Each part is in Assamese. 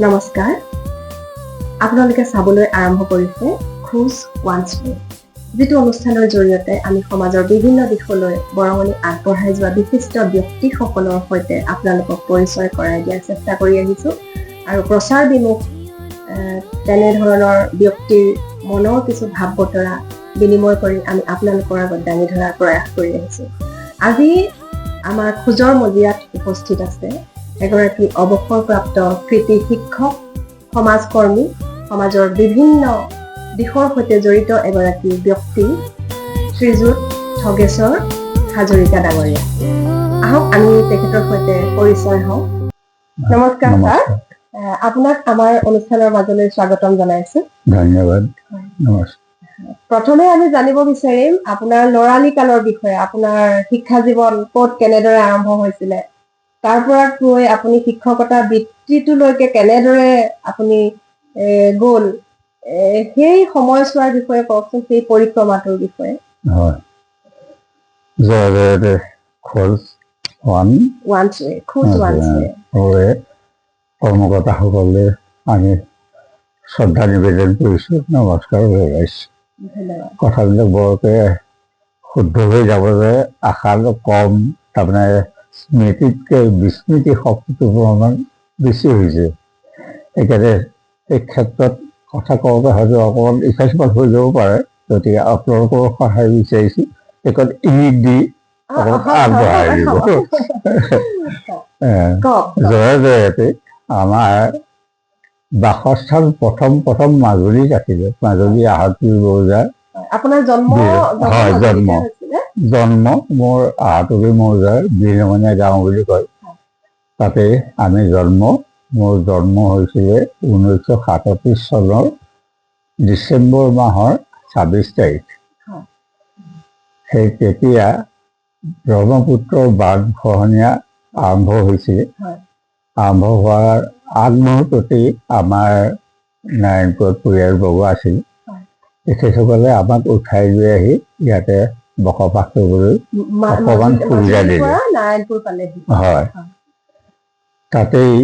নমস্কাৰ, আপোনালোকে চাবলৈ আৰম্ভ কৰিছে খোজ ওৱান্স ৱে, যিটো অনুষ্ঠানৰ জৰিয়তে আমি সমাজৰ বিভিন্ন দিশলৈ বৰঙণি আগবঢ়াই যোৱা বিশিষ্ট ব্যক্তিসকলৰ সৈতে আপোনালোকক পৰিচয় কৰাই দিয়াৰ চেষ্টা কৰি আহিছোঁ আৰু প্ৰচাৰ বিমুখ তেনেধৰণৰ ব্যক্তিৰ মনৰ কিছু ভাৱ বতৰা বিনিময় কৰি আমি আপোনালোকৰ আগত দাঙি ধৰাৰ প্ৰয়াস কৰি আহিছোঁ। আজি আমাৰ খোজৰ মজিয়াত উপস্থিত আছে এগৰাকী অৱসৰপ্ৰাপ্ত কৃতি শিক্ষক, সমাজকৰ্মী, সমাজৰ বিভিন্ন দিশৰ সৈতে জড়িত এগৰাকী ব্যক্তি শ্ৰীযুত ঠগেশ্বৰ হাজৰিকা ডাঙৰীয়া। আহক আমি তেখেতৰ সৈতে পৰিচয় হওঁ। নমস্কাৰ ছাৰ, আপোনাক আমাৰ অনুষ্ঠানৰ মাজলৈ স্বাগতম জনাইছো। ধন্যবাদ। নমস্কাৰ। প্ৰথমে আমি জানিব বিচাৰিম আপোনাৰ ল'ৰালি কালৰ বিষয়ে, আপোনাৰ শিক্ষা জীৱন ক'ত কেনেদৰে আৰম্ভ হৈছিলে, তাৰ পৰা গৈ আপুনি শিক্ষকতা বৃত্তিটোলৈকে কেনেদৰে আপুনি গ'ল, সেই সময়ছোৱাৰ বিষয়ে কওকচোন, সেই পৰিক্ৰমাটোৰ বিষয়ে। হয়, খোজ ওৱান্স ৱে কৰ্মকৰ্তাসকলে আমি শ্ৰদ্ধা নিবেদন কৰিছোঁ, নমস্কাৰ জনাইছোঁ। কথাবিলাক বৰকে শুদ্ধ হৈ যাব যে আশা কম, তাৰমানে স্মৃতিতকৈ বিস্মৃতি শক্তিটো অকণমান বেছি হৈছে। সেইকাৰণে এই ক্ষেত্ৰত কথা কওঁতে হয়তো অকণমান ইফাল সিফাল হৈ যাব পাৰে, গতিকে আপোনালোকৰ সহায় বিচাৰিছোঁ। সেইখন ইংগিত দি অকণমান আগবঢ়াই দিব। জয়তে আমাৰ বাসস্থান প্ৰথম মাজুলীত আছিলে, মাজুলী আহতগুৰি মৌজাৰ। আপোনাৰ জন্ম মোৰ আহতগুৰি মৌজাৰ বীৰমণীয়া গাঁও বুলি কয়, তাতে আমি মোৰ জন্ম হৈছিলে 1937 চনৰ ডিচেম্বৰ মাহৰ 26 তাৰিখ। সেই তেতিয়া ব্ৰহ্মপুত্ৰৰ বাট খহনীয়া আৰম্ভ হৈছিল। আৰম্ভ হোৱাৰ আগমুহূৰ্ততেই আমাৰ নাৰায়ণপুৰত পৰিয়ালবৰ্গ আছিল। তেখেতসকলে আমাক উঠাই লৈ আহি ইয়াতে বসবাস কৰিবলৈ অকণমান সুবিধা দিলে। হয়, তাতেই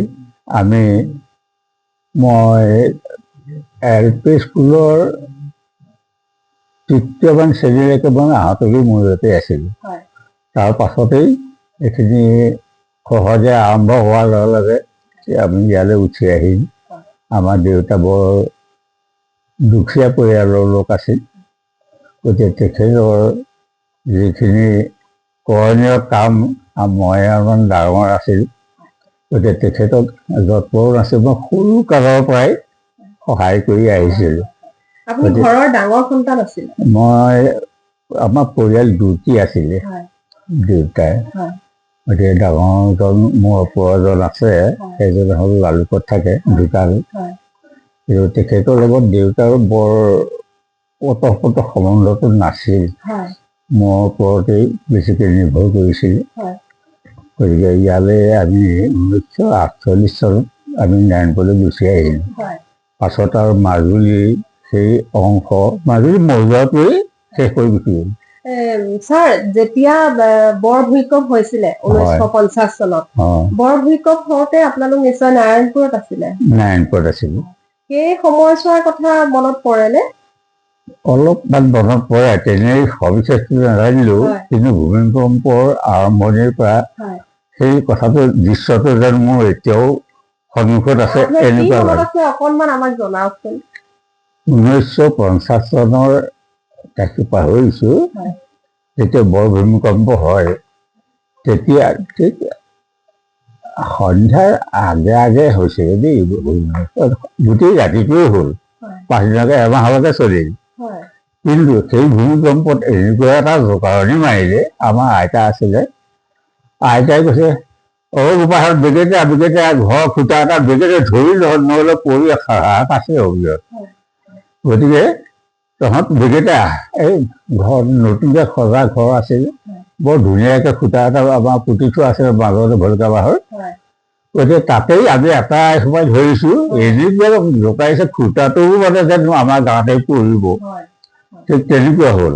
মই LP স্কুলৰ তৃতীয়মান শ্ৰেণীলৈকে মই আহতগুৰি মৌজাতে আছিলোঁ। তাৰ পাছতেই এইখিনি সহজে আৰম্ভ হোৱাৰ লগে লগে আমি ইয়ালৈ উঠি আহিম। আমাৰ দেউতা বৰ দুখীয়া পৰিয়ালৰ লোক আছিল, গতিকে তেখেতৰ যিখিনি কৰণীয় কাম মই অলপমান ডাঙৰ আছিল, গতিকে তেখেতক যৎপৰো নাছিল। মই সৰু কালৰ পৰাই সহায় কৰি আহিছিলোঁ। মই আমাৰ পৰিয়াল দুটি আছিলে, দেউতাই। গতিকে ডাঙৰজন মোৰ ওপৰজন আছে, সেইজন হ'ল লালুকত থাকে, ঢুকাল। কিন্তু তেখেতৰ লগত দেউতাৰ বৰ ওতঃপ্ৰোত সম্বন্ধটো নাছিল, মোৰ ওপৰতেই বেছিকৈ নিৰ্ভৰ কৰিছিল। গতিকে ইয়ালৈ আমি 1948 চনত আমি নাৰায়ণপুৰলৈ গুচি আহিলোঁ। পাছত আৰু মাজুলীৰ সেই অংশ মাজুলী মৌজাটোৱেই শেষ হৈ গুচি গ'ল। ছাৰ, যেতিয়া বৰ ভূঁইকঁপ হৈছিলে 1950 চনত, বৰ ভূঁইকঁপ হওঁতে আপোনালোক নিশ্চয় নাৰায়ণপুৰত আছিলে। নাৰায়ণপুৰত আছিলোঁ। সেই সময়ছোৱাৰ কথা মনত পৰেনে? অলপমান মনত পৰে, তেনেই সবিশেষটো নাজানিলেও, কিন্তু ভূমিকম্পৰ আৰম্ভণিৰ পৰা সেই কথাটো দৃশ্যটো যেন মোৰ এতিয়াও সন্মুখত আছে, এনেকুৱা লাগে। অকণমান আমাক জনাওকচোন। 1950 চনৰ তাৰিখটো পাহৰিছোঁ, যেতিয়া বৰ ভূমিকম্প হয়, তেতিয়া সন্ধ্যাৰ আগে হৈছিলে দেই, গোটেই ৰাতিটোৱেই হ'ল, পাছদিনাকে এমাহলৈকে চলিল। কিন্তু সেই ভূমিকম্পত এনেকুৱা এটা জোকাৰণি মাৰিলে, আমাৰ আইতা আছিলে, আইতাই কৈছে, গোপাহঁত বেগেতে ঘৰ খুটা এটা বেগেতে ধৰি নহ'লে পৰি আছে অভিযোগ। গতিকে তহঁত বেগেতে এই ঘৰ নতুনকৈ সজা ঘৰ আছিল, বৰ ধুনীয়াকৈ খুটা এটা আমাৰ পুতি থোৱা আছিলে মাজতে ভলকা বাঁহৰ। গতিকে তাতেই আমি এটা সময় ধৰিছোঁ, এনেকুৱা জোকাৰিছে খুটাটোও মানে যেন আমাৰ গাঁৱতে পৰিব, ঠিক তেনেকুৱা হ'ল।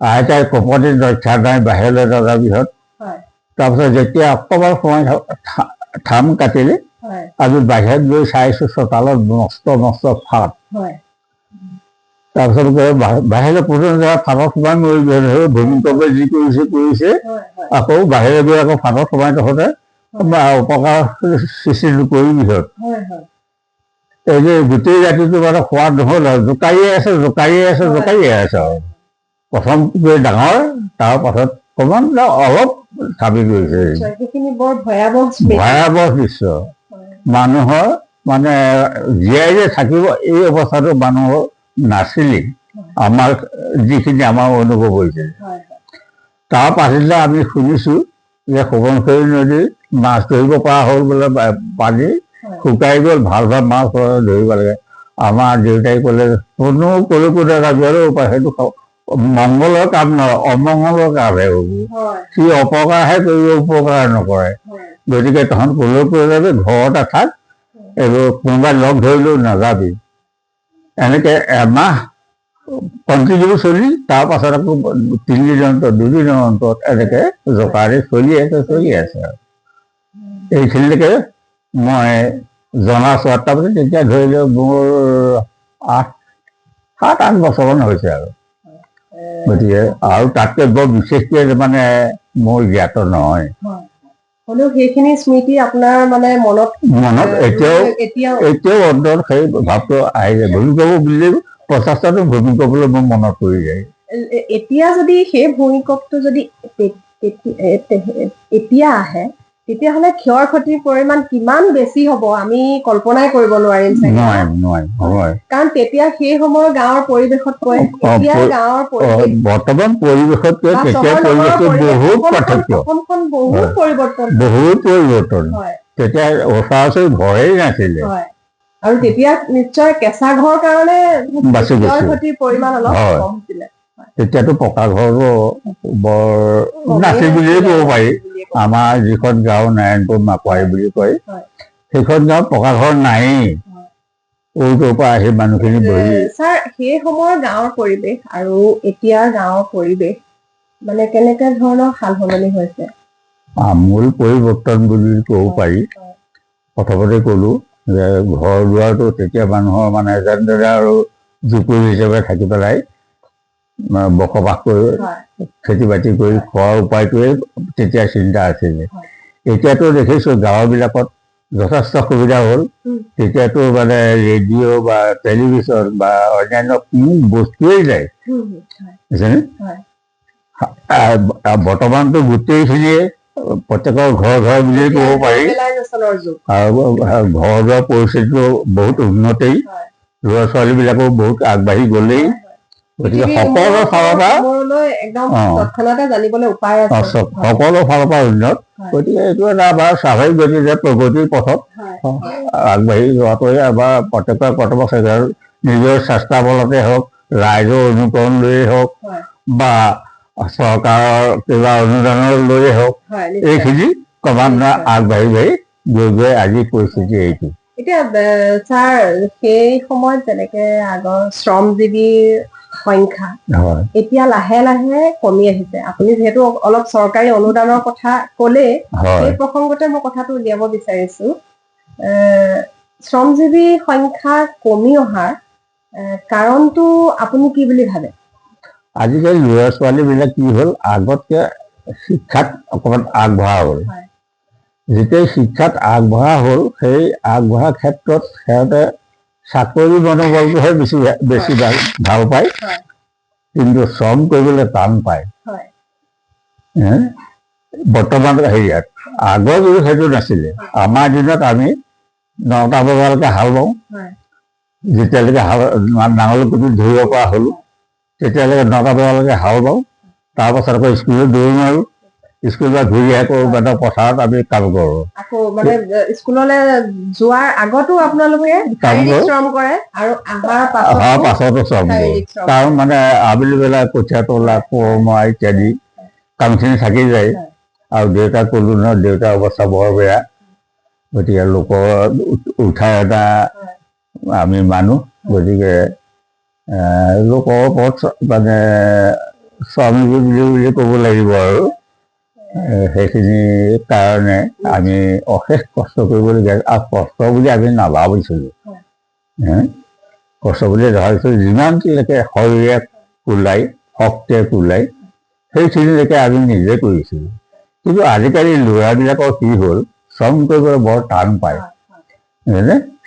আইতাই কপনি ৰক্ষা নাই, বাহিৰলৈ নাযাবিহঁত। তাৰপিছত যেতিয়া অকণমান সময় থাম কাটিলে, আমি বাহিৰত গৈ চাইছো চোতালত নষ্ট নষ্ট ফাট তাৰপিছত বাহিৰে প্ৰথম ফাটত সোমাই মৰি গ'ল ভূমিকম্পে যি কৰিছে আকৌ বাহিৰে গৈ আকৌ ফাটত সোমাই থাকোঁতে অপকাৰ সৃষ্টি নকৰি পিছত এই যে গোটেই ৰাতিটো মানে খোৱা নহ'ল আৰু জোকাৰিয়ে আছে আৰু প্ৰথম ডাঙৰ তাৰ পাছত অকণমান অলপ চাবি গৈছে ভয়াৱহ দৃশ্য মানুহৰ মানে জীয়াই যে থাকিব এই অৱস্থাটো মানুহৰ নাছিলেই আমাৰ যিখিনি আমাৰ অনুভৱ হৈছে তাৰ পাছদিনা আমি শুনিছোঁ যে সোৱণশিৰি নদীত মাছ ধৰিব পৰা হ'ল বোলে পানী শুকাই গ'ল ভাল ভাল মাছ ধৰিব লাগে আমাৰ দেউতাই ক'লে কলৈকো নাযাবি উপায় সেইটো মংগলৰ কাম নহয় অমংগলৰ কামহে হ'ব সি অপকাৰহে কৰিব উপকাৰ নকৰে গতিকে তহঁত কলৈকো যাবি ঘৰতে থাক এইবোৰ কোনোবাই লগ ধৰিলেও নাযাবি এনেকৈ এমাহ কণ্টিনিউ চলি তাৰ পাছত আকৌ 3 দিনৰ অন্তত 2 দিনৰ অন্তত এনেকৈ জোকাৰি চলি আছে আৰু এইখিনিলৈকে মই জনা চোৱাত তাৰপিছত তেতিয়া ধৰি লওক মোৰ 7-8 বছৰমান হৈছে আৰু গতিকে আৰু তাতকৈ বৰ বিশেষকৈ মানে মোৰ জ্ঞাত নহয় সেইখিনি স্মৃতি আপোনাৰ মানে মনত এতিয়াও অন্তত সেই ভাৱটো আহি যায় ভূমিকম্প বুলিলে 50টাটো ভূমিকম্পলৈ মোৰ মনত পৰি যায় এতিয়া যদি সেই ভূমিকম্পটো যদি এতিয়া আহে তেতিয়াহ'লে ক্ষয় ক্ষতিৰ পৰিমাণ কিমান বেছি হ'ব আমি কল্পনাই কৰিব নোৱাৰিম কাৰণ তেতিয়া সেই সময়ৰ গাঁৱৰ পৰিৱেশতকৈ বৰ্তমান পৰিৱেশতকৈ তেতিয়া পৰিৱেশটো বহুত পাৰ্থক্য বহুত পৰিৱৰ্তন তেতিয়া ওচৰা-ওচৰি ঘৰেই নাছিলে আৰু তেতিয়া নিশ্চয় কেঁচা ঘৰৰ কাৰণে ক্ষয় ক্ষতিৰ পৰিমাণ অলপ কম হৈছিলে তেতিয়াতো পকা ঘৰো বৰ নাছিল বুলিয়ে ক'ব পাৰি আমাৰ যিখন গাঁও নাৰায়ণপুৰ মাকোৱাৰী বুলি কয় সেইখন গাঁৱত পকা ঘৰ নায়েই ওচৰৰ পৰা আহি মানুহখিনি বহি ছাৰ সেই সময়ৰ গাঁৱৰ পৰিৱেশ আৰু এতিয়াৰ গাঁৱৰ পৰিৱেশ মানে কেনেকুৱা ধৰণৰ সাল সলনি হৈছে আমূল পৰিৱৰ্তন বুলি ক'ব পাৰি প্ৰথমতে ক'লো যে ঘৰ দুৱাৰটো তেতিয়া মানুহৰ মানে যেনেদৰে আৰু জুপুৰি হিচাপে থাকি পেলাই বসবাস কৰি খেতি বাতি কৰি খোৱাৰ উপায়টোৱে তেতিয়া চিন্তা আছিলে এতিয়াতো দেখিছোঁ গাঁওবিলাকত যথেষ্ট সুবিধা হ'ল তেতিয়াতো মানে ৰেডিঅ' বা টেলিভিশ্যন বা অন্যান্য কোনো বস্তুৱেই নাই বুজিছেনে বৰ্তমানতো গোটেইখিনিয়ে প্ৰত্যেকৰ ঘৰ বুলিয়ে ক'ব পাৰি আৰু ঘৰ দুৱাৰ পৰিস্থিতিটো বহুত উন্নতেই ল'ৰা ছোৱালীবিলাকো বহুত আগবাঢ়ি গ'লেই গতিকে সকলো ফালৰ পৰা উন্নত গতিকে এইটো এটা আমাৰ স্বাভাৱিক গতি যে প্ৰগতিৰ পথত আগবাঢ়ি যোৱাটোৱে আমাৰ প্ৰত্যেকৰ কৰ্তব্য নিজৰ চেষ্টা বলতে হওক ৰাইজৰ অনুকৰণ লৈয়ে হওক বা চৰকাৰৰ কিবা অনুদানৰ লৈয়ে হওক এইখিনি ক্ৰমান্বয়ে আগবাঢ়ি গৈ আজি পৰিস্থিতি এইটো এতিয়া ছাৰ সেই সময়ত যেনেকে আগৰ শ্ৰমজীৱীৰ সংখ্যা এতিয়া লাহে লাহে কমি আহিছে আপুনি যিহেতু অলপ চৰকাৰী অনুদানৰ কথা ক'লে সেই প্ৰসংগতে মই কথাটো উলিয়াব বিচাৰিছো শ্ৰমজীৱী সংখ্যা কমি অহাৰ কাৰণটো আপুনি কি বুলি ভাবে আজিকালি ল'ৰা ছোৱালীবিলাক কি হ'ল আগতকৈ শিক্ষাত অকণমান আগবঢ়া হ'ল যেতিয়াই শিক্ষাত আগবঢ়া হ'ল সেই আগবঢ়া ক্ষেত্ৰত সিহঁতে চাকৰি মনোবলটোহে বেছি ভাল পায় কিন্তু শ্ৰম কৰিবলৈ টান পায় বৰ্তমান হেৰিয়াত আগৰ যদিও সেইটো নাছিলে আমাৰ দিনত আমি 9টা বজালৈকে হাল বাওঁ যেতিয়ালৈকে নাঙল কুটি ধৰিব পৰা হ'লোঁ তেতিয়ালৈকে 9টা বজালৈকে হাল বাওঁ তাৰপাছত আকৌ স্কুলত দৌৰ মাৰোঁ স্কুলৰ পৰা ঘূৰি আকৌ মানে পথাৰত আমি কাম কৰোঁ আকৌ মানে স্কুললৈ যোৱাৰ আগতো আপোনালোকে শ্ৰম কৰে আৰু অহাৰ পাছতো শ্ৰম কৰোঁ কাৰণ মানে আবেলি বেলা কঠীয়া তোলা কোৰ মৰা ইত্যাদি কামখিনি থাকি যায় আৰু দেউতাক ক'লোঁ নহয় দেউতাৰ অৱস্থা বৰ বেয়া গতিকে লোকৰ উঠাই এটা আমি মানুহ গতিকে লোকৰ ওপৰত মানে স্বামী বুলি ক'ব লাগিব আৰু সেইখিনিৰ কাৰণে আমি অশেষ কষ্ট কৰিবলগীয়া, আৰু কষ্ট বুলি আমি নাভাবিছিলোঁ। কষ্ট বুলি ধৰিছিলোঁ যিমানলৈকে শৰীৰে কোলাই, শক্তিয়ে কোলাই, সেইখিনিলৈকে আমি নিজে কৰিছিলোঁ। কিন্তু আজিকালি ল'ৰাবিলাকৰ কি হ'ল, শ্ৰম কৰিবলৈ বৰ টান পায়।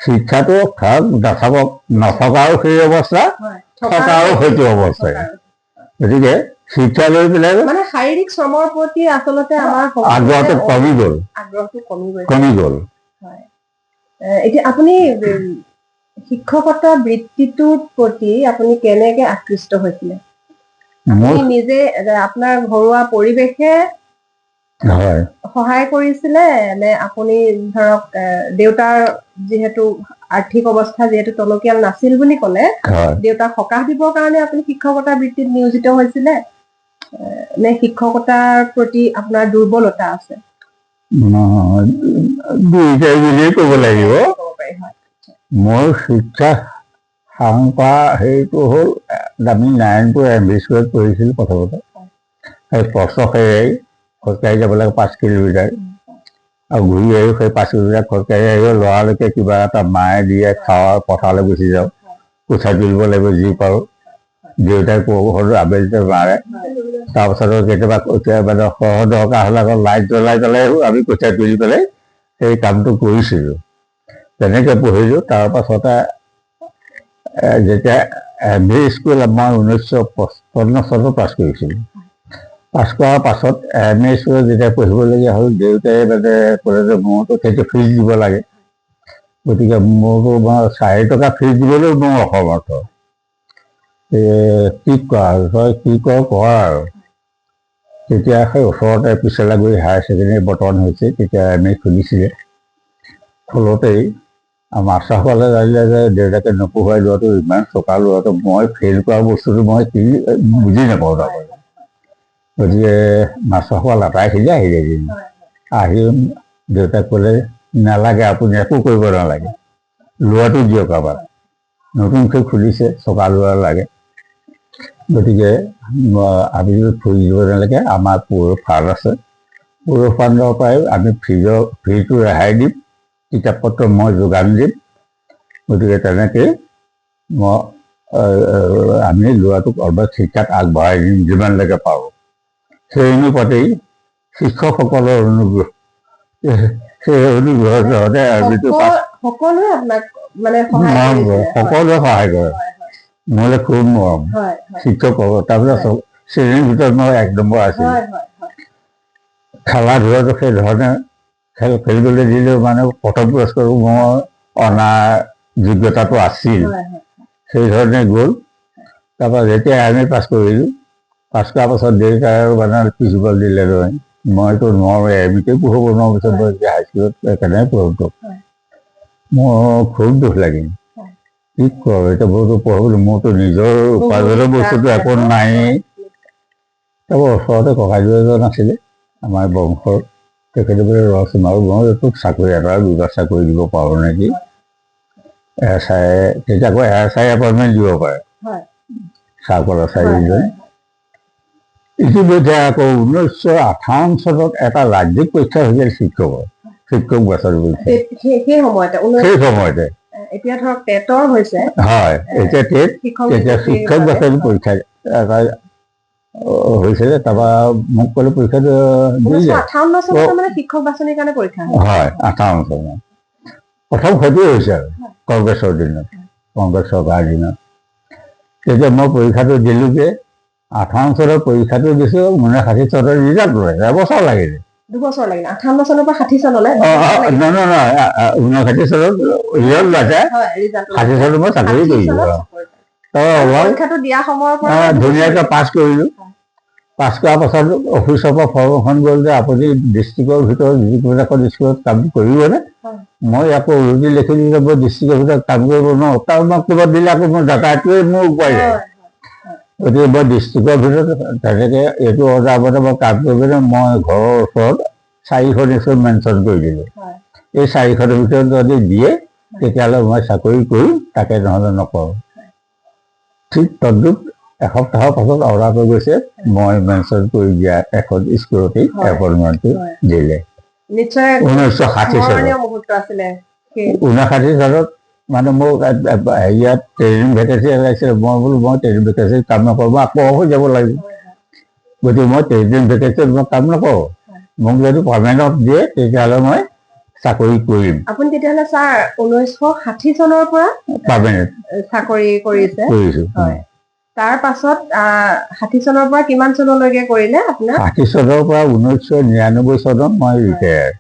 শিক্ষাটো ধৰক নাথাকক, নথকাও সেই অৱস্থা, থকাও সেইটো অৱস্থাই। গতিকে শিক্ষা লৈ পেলাই মানে শাৰীৰিক শ্ৰমৰ প্ৰতি আচলতে আমাৰ আগ্ৰহটো কমি গ'ল। কমি গ'ল। এতিয়া আপুনি শিক্ষকতা বৃত্তিটোৰ প্ৰতি আপুনি কেনেকে আকৃষ্ট হৈছিলে? আপুনি নিজে, আপোনাৰ ঘৰুৱা পৰিৱেশে সহায় কৰিছিলে নে আপুনি ধৰক দেউতাৰ যিহেতু আৰ্থিক অৱস্থা যিহেতু টনকিয়াল নাছিল বুলি ক'লে, দেউতাক সকাহ দিবৰ কাৰণে আপুনি শিক্ষকতা বৃত্তিত নিয়োজিত হৈছিলে নে শিক্ষকতাৰ প্ৰতি আপোনাৰ দুৰ্বলতা আছে? দুইটাই বুলিয়ে ক'ব লাগিব। মোৰ শিক্ষা সাং কৰা হেৰিটো হ'ল, আমি নাৰায়ণপুৰ MV স্কুলত পঢ়িছিলোঁ প্ৰথমতে। সেই কষ্টখেৰেই খোজকাঢ়ি যাব লাগে 5 কিলোমিটাৰ, আৰু ঘূৰি আহিও সেই 5 কিলোমিটাৰ খোজকাঢ়ি আহিও লৰালৈকে কিবা এটা মায়ে দিয়ে খাওঁ, পথাৰলৈ গুচি যাওঁ, কোঠাত তুলিব লাগিব যি পাৰোঁ। দেউতাই আবেলিতে মাৰে, তাৰপাছত কেতিয়াবা মানে সৰহ দৰকাৰ হ'লে আকৌ লাইট জ্বলাই আমি কঠীয়া তুলি পেলাই সেই কামটো কৰিছিলোঁ। তেনেকৈ পঢ়িলোঁ। তাৰপাছতে যেতিয়া MV স্কুল মই 1955 চনত পাছ কৰিছিলোঁ। পাছ কৰাৰ পাছত MA স্কুলত যেতিয়া পঢ়িবলগীয়া হ'ল, দেউতাই মানে ক'লে যে মোৰতো সেইটো ফিজ দিব লাগে, গতিকে মোৰতো মই 4 টকা ফিজ দিবলৈও মোৰ অসমৰ্থ। কি কৰা তই কি কৰ আৰু। তেতিয়া সেই ওচৰতে পিছলাগুৰি হায়াৰ ছেকেণ্ডেৰী বৰ্তমান হৈছে, তেতিয়া MA খুলিছিলে। খোলোতেই মাষ্টৰসকলে জানিলে যে দেউতাকে নপঢ়ুৱাই লোৱাটো ইমান চোকা লোৱাটো, মই ফেইল কৰা বস্তুটো মই কি বুজি নাপাওঁ তাৰমানে। গতিকে মাষ্টৰসকল আটাইখিনি আহিলে দিন আহি দেউতাক ক'লে নালাগে, আপুনি একো কৰিব নালাগে, লোৱাটো দিয়ক, আমাৰ নতুনকৈ খুলিছে, চকা লোৱা লাগে। গতিকে আমি ফুৰি দিব নালাগে, আমাৰ পৌৰ ফাণ্ড আছে, পৌৰ ফাণ্ডৰ পৰাই আমি ফিজটো ৰেহাই দিম, কিতাপ পত্ৰ মই যোগান দিম। গতিকে তেনেকেই আমি ল'ৰাটোক অলপ শিক্ষাত আগবঢ়াই দিম যিমানলৈকে পাৰোঁ। সেই অনুপাতেই শিক্ষকসকলৰ অনুগ্ৰহ, সেই অনুগ্ৰহৰ জহতে সকলোৱে সহায় কৰে। নহ'লে খুব মৰম শিক্ষকক। তাৰপিছত শ্ৰেণীৰ ভিতৰত মই 1 নম্বৰ আছিলোঁ। খেলা ধূলাটো সেই ধৰণে খেলিবলৈ দিলেও মানে প্ৰথম পুৰস্কাৰো মই অনাৰ যোগ্যতাটো আছিল, সেইধৰণে গ'ল। তাৰপৰা যেতিয়া MA পাছ কৰিলোঁ, পাছ কৰাৰ পাছত দেউতাই মানে প্ৰিন্সিপাল দিলে নহয়, মইতো নোৱাৰোঁ, MA পঢ়িব নোৱাৰোঁ, পিছত মই এতিয়া হাইস্কুলত কেনেকৈ পঢ়িম। মোৰ খুব দুখ লাগিল। কি কৰোঁ এতিয়া, মোৰতো পঢ়িবলৈ মোৰতো নিজৰ উপাৰ্জনৰ বস্তুটো একো নায়েই। তাৰপৰা ওচৰতে ককাইদেউ এজন আছিলে আমাৰ বংশৰ, তেখেতে বোলে ৰচোন আৰু মই তোক চাকৰি এটাৰ ব্যৱস্থা কৰি দিব পাৰোঁ নেকি। তেতিয়া আকৌ SI এপইণ্টমেণ্ট দিব পাৰে, চাকলৰ চাৰিজন। ইতিমধ্যে আকৌ 1958 চনত এটা ৰাজ্যিক পৰীক্ষা হৈছিল শিক্ষক বাছনি পৰীক্ষা। সেই সময়তে এতিয়া ধৰক টেটৰ হৈছে, হয়, এতিয়া টেট, তেতিয়া শিক্ষক বাছনি পৰীক্ষা এটা হৈছিলে। তাৰপৰা মোক ক'লে পৰীক্ষাটো শিক্ষক বাছনিৰ কাৰণে পৰীক্ষা হয়, 58 চনত প্ৰথম সেইটোৱে হৈছে আৰু কংগ্ৰেছৰ দিনত, কংগ্ৰেছ চৰকাৰৰ দিনত। তেতিয়া মই পৰীক্ষাটো দিলোঁগৈ। 58 চনৰ পৰীক্ষাটো দিছোঁ, 59 চনত ৰিজাল্ট ওলাই, এবছৰ লাগিলে। 2 বছৰ লাগিলে, 58 চনৰ পৰা 60 চনলৈ। নহয়, 59 চনত ৰিজাল্ট ওলাইছে, 60 চনত মই চাকৰি কৰিলোঁ। ধুনীয়াকৈ পাছ কৰিলোঁ। পাছ কৰাৰ পাছত অফিচৰ পৰা ফৰ্ম এখন গ'ল যে আপুনি ডিষ্ট্ৰিক্টৰ ভিতৰত যিকোনো এখন স্কুলত কাম কৰিবনে। মই আকৌ উলটি লিখি দিলে মই ডিষ্ট্ৰিক্টৰ ভিতৰত কাম কৰিব নোৱাৰোঁ, তাৰ বক্তব্য দিলে আকৌ মোৰ যাতায়াতটোৱে মোৰ উপায় নাই। গতিকে মই ডিষ্ট্ৰিক্টৰ ভিতৰত তেনেকৈ এইটো অৰ্ডাৰ মতে মই কাম কৰিবলৈ মই ঘৰৰ ওচৰত 4খন স্কুল মেনশ্যন কৰি দিলোঁ। এই 4খনৰ ভিতৰত যদি দিয়ে তেতিয়াহ'লে মই চাকৰি কৰিম, তাকে নহ'লে নকৰোঁ। ঠিক তদ্ৰূপ এসপ্তাহৰ পাছত অৰ্ডাৰ কৰি গৈছে মই মেনশ্যন কৰি দিয়া এখন স্কুলতেই এপইণ্টমেণ্টটো দিলে নিশ্চয় 1960 স্মৰণীয় মুহূৰ্ত আছিলে 59 চনত মানে মোক হেৰিয়াত ট্ৰেইনিং ভেকেঞ্চি ওলাইছিলে মই বোলো মই ট্ৰেইনিং ভেকেঞ্চিত কাম নকৰোঁ মই আকৌ হৈ যাব লাগিব গতিকে মই ট্ৰেইনিং ভেকেঞ্চিত মই কাম নকৰোঁ মোক যদি পাৰ্মানেণ্ট দিয়ে তেতিয়াহ'লে মই চাকৰি কৰিম আপুনি তেতিয়াহ'লে ছাৰ 1960 চনৰ পৰা পাৰ্মানেণ্ট চাকৰি কৰিছে কৰিছোঁ হয় তাৰ পাছত 60 চনৰ পৰা কিমান চনলৈকে কৰিলে আপোনাৰ 60 চনৰ পৰা 1999 চনত মই ৰিটায়াৰ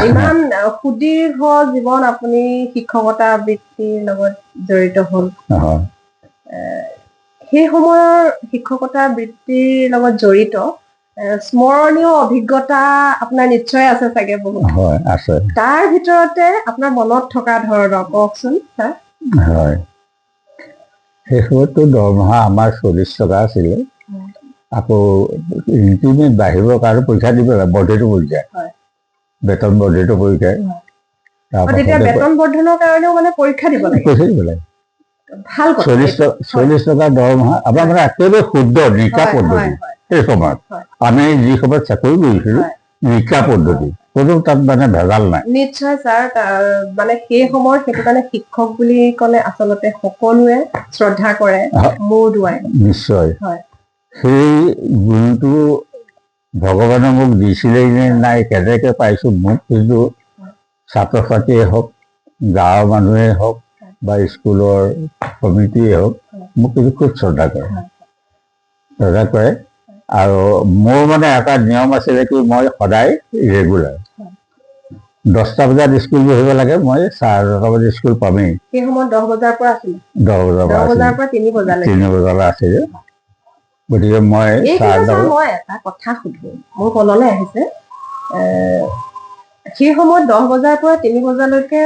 ইমান সুদীৰ্ঘ জীৱন আপুনি শিক্ষকতা বৃত্তিৰ লগত জড়িত হ'ল সেই সময়ৰ শিক্ষকতা বৃত্তিৰ লগত জড়িত স্মৰণীয় অভিজ্ঞতা আপোনাৰ নিশ্চয় আছে চাগে বহুত হয় আছে তাৰ ভিতৰতে আপোনাৰ মনত থকা ধৰণৰ কওকচোন ছাৰ হয় সেই সময়ততো দৰমহা আমাৰ 40 টকা আছিলে আকৌ ইনক্ৰিমেণ্ট বাঢ়িবৰ কাৰণে পৰীক্ষা দিব লাগে বৰ্ধিত পৰীক্ষা বেতন বৰ্ধিত পৰীক্ষা তেতিয়া বেতন বৰ্ধনৰ কাৰণেও মানে পৰীক্ষা দিব লাগে ভাল কথা 40 টকা দৰমহা আমাৰ মানে একেবাৰে শুদ্ধ নিকা পদ্ধতি সেই সময়ত আমি যি সময়ত চাকৰি কৰিছিলোঁ নিকা পদ্ধতি কোনো তাত মানে ভেজাল নাই নিশ্চয় ছাৰ মানে সেই সময়ত সেইটো কাৰণে শিক্ষক বুলি ক'লে আচলতে সকলোৱে শ্ৰদ্ধা কৰে মূৰ দুৱাই নিশ্চয় সেই গুণটো ভগৱানে মোক দিছিলে নে নাই কেনেকৈ পাইছোঁ মোক কিন্তু ছাত্ৰ ছাত্ৰীয়ে হওক গাঁৱৰ মানুহেই হওক বা স্কুলৰ কমিটিয়ে হওক মোক কিন্তু খুব শ্ৰদ্ধা কৰে আৰু মোৰ মানে এটা নিয়ম আছিলে কি মই সদায় ৰেগুলাৰ 10টা বজাত স্কুল বহিব লাগে মই 10:30 বজাত স্কুল পামেই সেই সময়ত 10 বজাৰ পৰা আছিলে 10 বজাৰ পৰা 3 বজালৈ আছিলে গতিকে মই মই এটা কথা সুধো মোৰ মনলৈ আহিছে সেই সময়ত 10 বজাৰ পৰা 3 বজালৈকে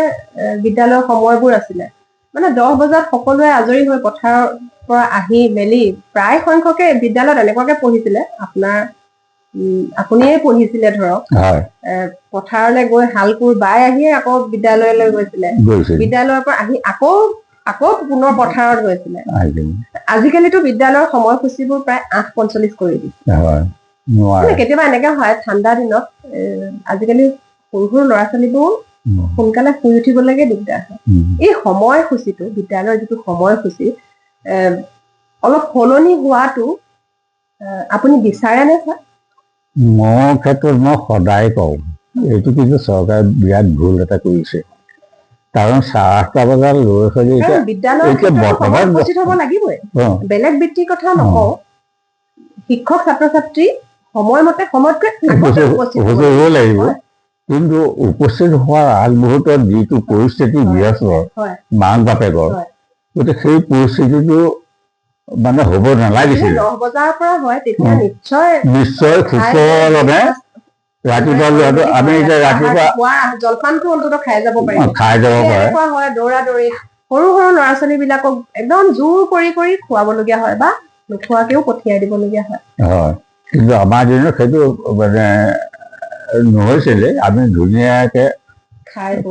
বিদ্যালয়ৰ সময়বোৰ আছিলে মানে 10 বজাত সকলোৱে আজৰি হৈ পথাৰৰ পৰা আহি মেলি প্ৰায় সংখ্যকে বিদ্যালয়ত এনেকুৱাকে পঢ়িছিলে আপোনাৰ আপুনিয়ে পঢ়িছিলে ধৰক পথাৰলৈ গৈ হাল কোৰ বাই আহিয়ে আকৌ বিদ্যালয়লৈ গৈছিলে বিদ্যালয়ৰ পৰা আহি আকৌ পুনৰ পথাৰত গৈছিলে আজিকালিতো বিদ্যালয়ৰ সময়সূচীবোৰ প্ৰায় 8:45 কৰি দিছে কেতিয়াবা এনেকে হয় ঠাণ্ডা দিনত আজিকালি সৰু সৰু ল'ৰা ছোৱালীবোৰ সোনকালে শুই উঠিবলৈকে দিগদাৰ হয় এই সময়সূচীটো বিদ্যালয়ৰ যিটো সময়সূচী অলপ সলনি হোৱাটো আপুনি বিচাৰেনে ছাৰ মোৰ ক্ষেত্ৰত মই সদায় কওঁ এইটো কিন্তু চৰকাৰে বিৰাট ভুল এটা কৰিছে কাৰণ 8:30 বজাৰ ল'ৰা ছোৱালী বৰ্তমান উপস্থিত হ'ব লাগিবই বেলেগ বৃত্তিৰ কথা নকওঁ শিক্ষক ছাত্ৰ ছাত্ৰী সময়মতে সময়তকৈ উপস্থিত হ'ব লাগিব কিন্তু উপস্থিত হোৱাৰ আগমুহূৰ্তত যিটো পৰিস্থিতি ব্যস্ত মাক বাপেকৰ গতিকে সেই পৰিস্থিতিটো মানে হ'ব নালাগিছিল 10 বজাৰ পৰা হয় তেতিয়া নিশ্চয় সুস্থভাৱে ৰাতিপুৱা লোৱাটো আমি এতিয়া ৰাতিপুৱা জলপানটো অন্তত খাই যাব পাৰে দৌৰা দৌৰি সৰু সৰু ল'ৰা ছোৱালী বিলাকক একদম জোৰ কৰি খুৱাবলগীয়া হয় বা নোখোৱাকেও পঠিয়াই দিবলগীয়া হয় কিন্তু আমাৰ দিনত সেইটো মানে নহৈছিলে আমি ধুনীয়াকে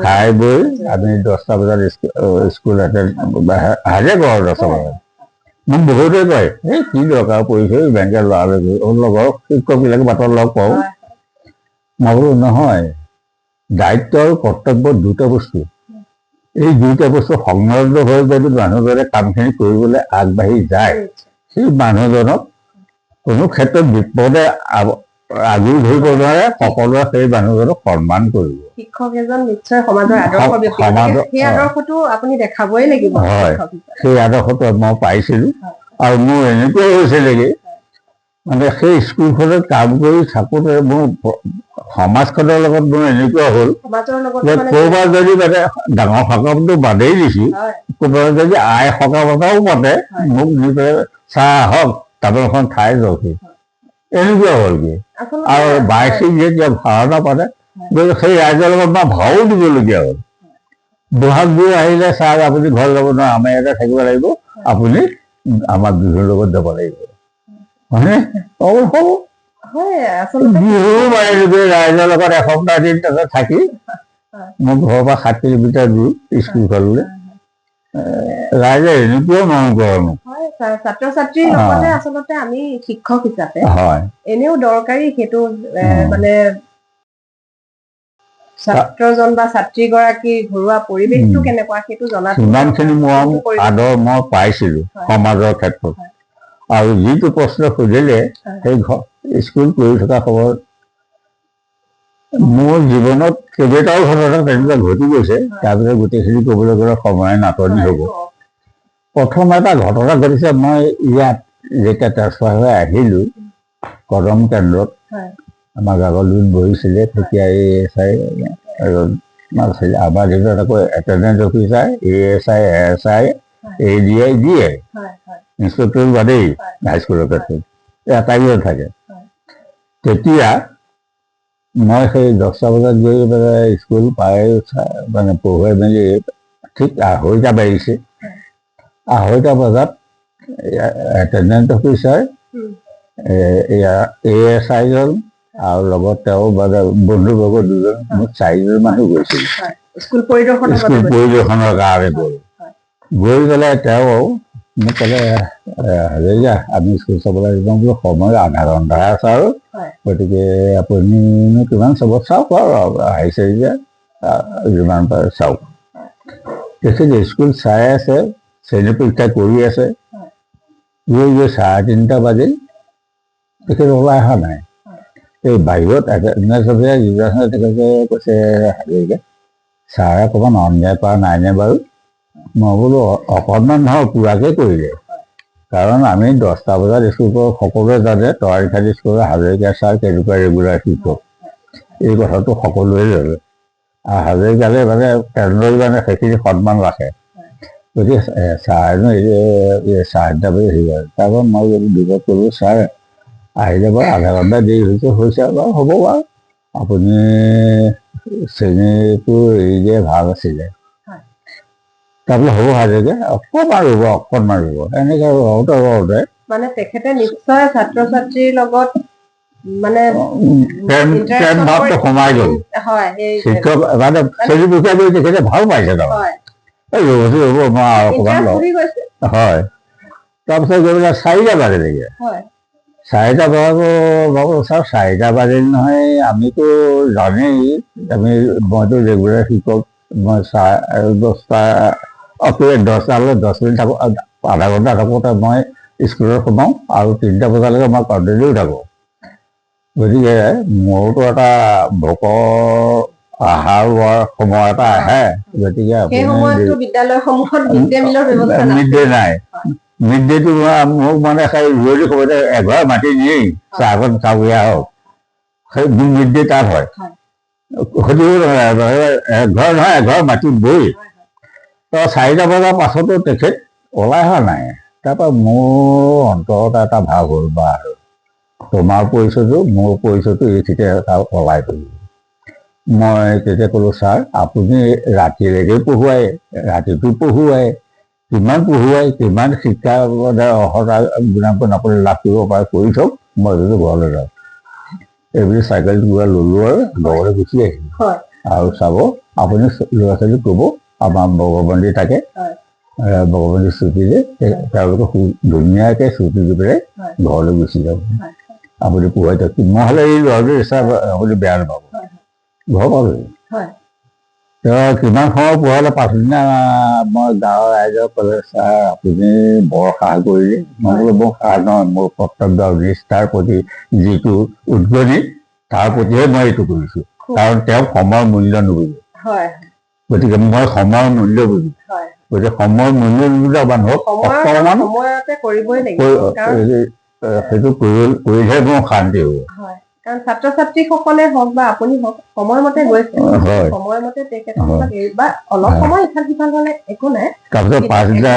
খাই বৈ আমি 10টা বজাত স্কুল হাজে কৰোঁ 10টা বজাত মোক বহুতে কয় এই কি দৰকাৰ পৰিছে বেংকে লগৰ শিক্ষকবিলাকে বাটত লগ পাওঁ মই বোলো নহয় দায়িত্ব আৰু কৰ্তব্য দুটা বস্তু এই দুটা বস্তু সংলগ্ন হৈ যদি মানুহজনে কামখিনি কৰিবলৈ আগবাঢ়ি যায় সেই মানুহজনক কোনো ক্ষেত্ৰত বিপদে আগুৰি ধৰিব নোৱাৰে সকলোৱে সেই মানুহজনক সন্মান কৰিব শিক্ষক এজন নিশ্চয় সমাজৰ আদৰ্শ ব্যক্তি সেই আদৰ্শটো আপুনি দেখাবই লাগিব হয় সেই আদৰ্শটো মই পাইছিলোঁ আৰু মোৰ এনেকুৱা হৈছিলেগৈ মানে সেই স্কুলখনত কাম কৰি থাকোঁতে মোৰ সমাজখনৰ লগত মোৰ এনেকুৱা হ'ল যে ক'ৰবাত যদি মানে ডাঙৰ সকামটো বাদেই দিছোঁ ক'ৰবাত যদি আই সকাম এটাও পাতে মোক নি পেলাই চাহ আহক তামোলখন খাই যাওকহি এনেকুৱা হ'লগৈ আৰু বাৰ্ষিক যেতিয়া ভাওনা পাতে গতিকে সেই ৰাইজৰ লগত মই ভাও দিবলগীয়া হ'ল বহাগ বিহু আহিলে ছাৰ আপুনি ঘৰ যাব নোৱাৰে আমাৰ ইয়াতে থাকিব লাগিব আপুনি আমাৰ বিহুৰ লগত যাব লাগিব হয়নে হ'ব বিহু মাৰিলোগৈ ৰাইজৰ লগত এসপ্তাহ দিন তাতে থাকি মোৰ ঘৰৰ পৰা 7 কিলোমিটাৰ দূৰ স্কুলখনলৈ ৰাইজে এনেকুৱাও মৰম কৰে মোক ছাত্ৰ ছাত্ৰীৰ লগতে আচলতে আমি শিক্ষক হিচাপে হয় এনেও দৰকাৰী সেইটো মানে ছাত্ৰজন বা ছাত্ৰীগৰাকীৰ ঘৰুৱা পৰিৱেশটো কেনেকুৱা সেইটো জনাটো সিমানখিনি আদৰ মই পাইছিলো সমাজৰ ক্ষেত্ৰত আৰু যিটো প্ৰশ্ন সুধিলে সেই স্কুল পঢ়ি থকা সময়ত মোৰ জীৱনত কেইবাটাও ঘটনা তেনেকুৱা ঘটি গৈছে তাৰপিছত গোটেইখিনি ক'বলৈ গ'লে সময় নাটনি হ'ব প্ৰথম এটা ঘটনা ঘটিছে মই ইয়াত যেতিয়া ট্ৰেন্সফাৰ হৈ আহিলোঁ কদম কেন্দ্ৰত আমাৰ কাগজত বহিছিলে তেতিয়া ASI এজন আছিলে আমাৰ দিনত আকৌ attendance officer ASI SI ADI DI inspector বাদেই হাইস্কুলৰ ক্ষেত্ৰত এটাইও থাকে তেতিয়া মই সেই 10টা বজাত গৈ পেলাই স্কুল পাই মানে পঢ়ুৱাই মেলি ঠিক 2:30টা বাজিছে 2:30টা বজাত এটেণ্ডেঞ্চ অফিচাৰ ASI জন আৰু লগত তেওঁ মানে বন্ধুবৰ্গ দুজন মোৰ 4জন মানুহ গৈছিল স্কুল পৰিদৰ্শনৰ কাৰণে গৈ পেলাই তেওঁ মোক ক'লে হাজৰিকা আমি স্কুল চাবলৈ যাওঁ বোলো সময় আধা ঘণ্টাহে আছে আৰু গতিকে আপুনিনো কিমান চাব চাওক আৰু আহিছে যে যিমান পাৰে চাওক তেখেত স্কুল চাই আছে শ্ৰেণী পৰীক্ষা কৰি আছে গৈ 3:30 বাজিল তেখেত ওলাই অহা নাই এই বাহিৰত এটেণ্ডেঞ্চ অফিচাৰ যিজন তেখেতে কৈছে হাজৰিকা ছাৰে অকণমান অন্যায় কৰা নাইনে বাৰু মই বোলো অকণমান নহয় পুৰাকৈ কৰিলে কাৰণ আমি 10টা বজাত স্কুল কৰোঁ সকলোৱে জানে তৰাৰীখালী স্কুলৰ হাজৰিকা ছাৰ কেনেকুৱা ৰেগুলাৰ শিক্ষক এই কথাটো সকলোৱে জানে আৰু হাজৰিকালে মানে কেন্দ্ৰই মানে সেইখিনি সন্মান ৰাখে গতিকে ছাৰনো 4:30 বাজি আহি গ'ল তাৰপৰা মই যদি বিগত কৰোঁ ছাৰ আহিলে বাৰু আধা ঘণ্টা দেৰি হৈছে বাৰু হ'ব বাৰু আপুনি শ্ৰেণীটো এৰি দিয়ে ভাল আছিলে তাৰপৰা হ'ব হাজৰিকা অকণমান ৰুব এনেকৈ ৰওঁতে মানে তেখেতে নিশ্চয় ছাত্ৰ ছাত্ৰীৰ লগত মানে প্ৰেম ভাৱটো সোমাই গ'ল শিক্ষক মানে শ্ৰেণী পৰীক্ষা কৰি তেখেতে ভাল পাইছে তাৰমানে ৰ'ব মই আৰু অকণমান লওঁ হয় তাৰপিছত গৈ পেলাই 4টা বাজিলেগৈ 4টা বজাতো বাবু ছাৰ 4টা বাজিল নহয় আমিতো জানেই মইতো ৰেগুলাৰ শিক্ষক মই 10টালৈ 10 মিনিট থাকোঁ আধা ঘণ্টা থাকোঁতে মই স্কুলত সোমাওঁ আৰু 3টা বজালৈকে মই কণ্টিনিউ থাকোঁ গতিকে মোৰতো এটা ভোকৰ আহাৰ লোৱাৰ সময় এটা আহে গতিকে মিড ডে নাই মিড ডেটো মোক মানে সেই ৰোৱনী সময়তে এঘৰ মাটি নিয়েই চাহখন চাবগীয়া হওক সেই মিড ডে তাত হয় সুধিব এঘৰ নহয় এঘৰ মাটি বৈ 4টা বজাৰ পাছতো তেখেত ওলাই অহা নাই তাৰপৰা মোৰ অন্তৰত এটা ভাৱ হ'ল বা তোমাৰ পৰিচয়টো মোৰ পৰিচয়টো এইখিনিতে ওলাই পৰিব মই তেতিয়া ক'লোঁ ছাৰ আপুনি ৰাতিলৈকে পঢ়ুৱাই ৰাতিটো পঢ়ুৱাই কিমান শিক্ষা অৰ্হতা গুণাগুণ আপুনি লাভ কৰিব পাৰে কৰি থওক মই যদি ঘৰলৈ যাওঁ এইবুলি চাইকেলটো ঘূৰাই ল'লোঁ আৰু ঘৰলৈ গুচি আহিলোঁ আৰু চাব আপুনি ল'ৰা ছোৱালীক ক'ব আমাৰ ভগৱন্তী থাকে ভগৱন্তী ছুটি যে তেওঁলোকে ধুনীয়াকৈ ছুটি দি পেলাই ঘৰলৈ গুচি যাব আপুনি পঢ়ুৱাই থাকক নহ'লে এই ল'ৰাটোৰ ইচ্ছা আপুনি বেয়া নাপাব ঘৰ পালোহি কিমান সময় পঢ়ালে পাছদিনা মই গাঁৱৰ ৰাইজক ক'লে ছাৰ আপুনি বৰ সাহ কৰিলে মই বোলো মোৰ সাহ নহয় মোৰ কৰ্তব্য নিষ্ঠাৰ প্ৰতি যিটো উদ্গনি তাৰ প্ৰতিহে মই এইটো কৰিছোঁ কাৰণ তেওঁক সময়ৰ মূল্য নুবুজে গতিকে মই সময়ৰ মূল্য বুজো গতিকে সময়ৰ মূল্য নুবুজা মানুহক অকণমান সেইটো কৰিলেহে মোৰ শান্তি হ'ব কাৰণ ছাত্ৰ ছাত্ৰীসকলে হওক বা আপুনি হওক সময়মতে গৈছে সময়মতে তেখেতসকলক বা অলপ সময় ইফাল সিফাল হ'লে একো নাই তাৰপিছত পাছদিনা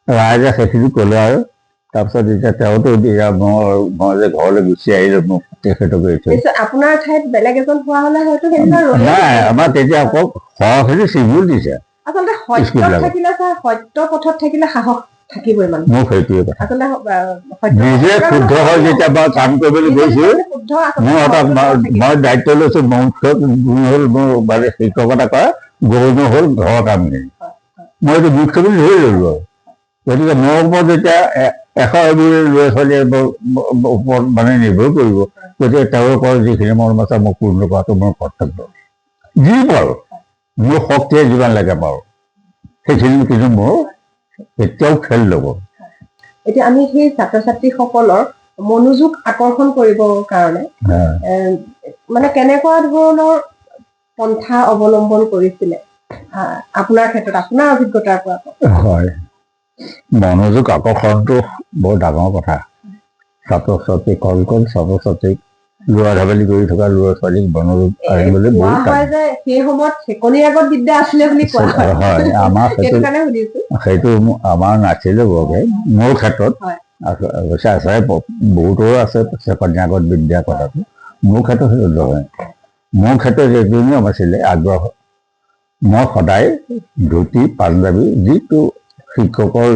ৰাইজে সেইখিনি ক'লে আৰু তাৰপিছত এতিয়া তেওঁতো মই যে ঘৰলৈ গুচি আহিলোঁ মোক তেখেতক আপোনাৰ ঠাইত বেলেগ এজন হোৱা হ'লে হয়তো নাই আমাৰ তেতিয়া আকৌ সৰহখিনি চিভিল দিছে আচলতে সত্যত থাকিলে ছাৰ সত্য পথত থাকিলে সাহস থাকিবই মানে মোক সেইটোৱে কথা আচলতে নিজে শুদ্ধ হৈ যেতিয়া মই কাম কৰিবলৈ গৈছোঁ মোৰ এটা মই দায়িত্ব লৈছোঁ মুখ্য গুণ হ'ল মোৰ মানে শিক্ষকতা কৰা গৌৰৱ হ'ল ঘৰৰ কামখিনি মই এইটো মুখ্য বুলি ধৰি ল'লোঁ আৰু গতিকে মোৰ ওপৰত যেতিয়া 100 ল'ৰা ছোৱালীৰ ওপৰত মানে নিৰ্ভৰ কৰিব, গতিকে তেওঁলোকৰ যিখিনি মৰম আছে মোক পূৰ্ণ কৰাটো মোৰ কৰ্তব্য। যি পাৰোঁ মোৰ শক্তিয়ে যিমান লাগে পাৰোঁ সেইখিনি কিন্তু মোৰ কেতিয়াও খেল ল'ব। এতিয়া আমি সেই ছাত্ৰ ছাত্ৰীসকলৰ মনোযোগ আকৰ্ষণ কৰিবৰ কাৰণে মানে কেনেকুৱা ধৰণৰ পন্থা অৱলম্বন কৰিছিলে আপোনাৰ ক্ষেত্ৰত, আপোনাৰ অভিজ্ঞতাৰ পৰা? হয়, মনোযোগ আকৰ্ষণটো বৰ ডাঙৰ কথা। ছাত্ৰ ছাত্ৰী কল ছাত্ৰ ছাত্ৰীক ল'ৰা ধেমালি কৰি থকা ল'ৰা ছোৱালীক মনোযোগ আনিবলৈ বহুত হয় যে সেই সময়ত চেকনিৰ আগত বিদ্যা আছিলে বুলি কোৱা হয়। আমাৰ সেইটো আমাৰ নাছিলে বৰকে। মোৰ ক্ষেত্ৰত অৱশ্যে আছে, বহুতৰো আছে চেকনিৰ আগত বিদ্যা কথাটো। মোৰ ক্ষেত্ৰত সেইটো নহয়। মোৰ ক্ষেত্ৰত এইটো নিয়ম আছিলে আগ্ৰহ। মই সদায় ধুতি পাঞ্জাবী যিটো শিক্ষকৰ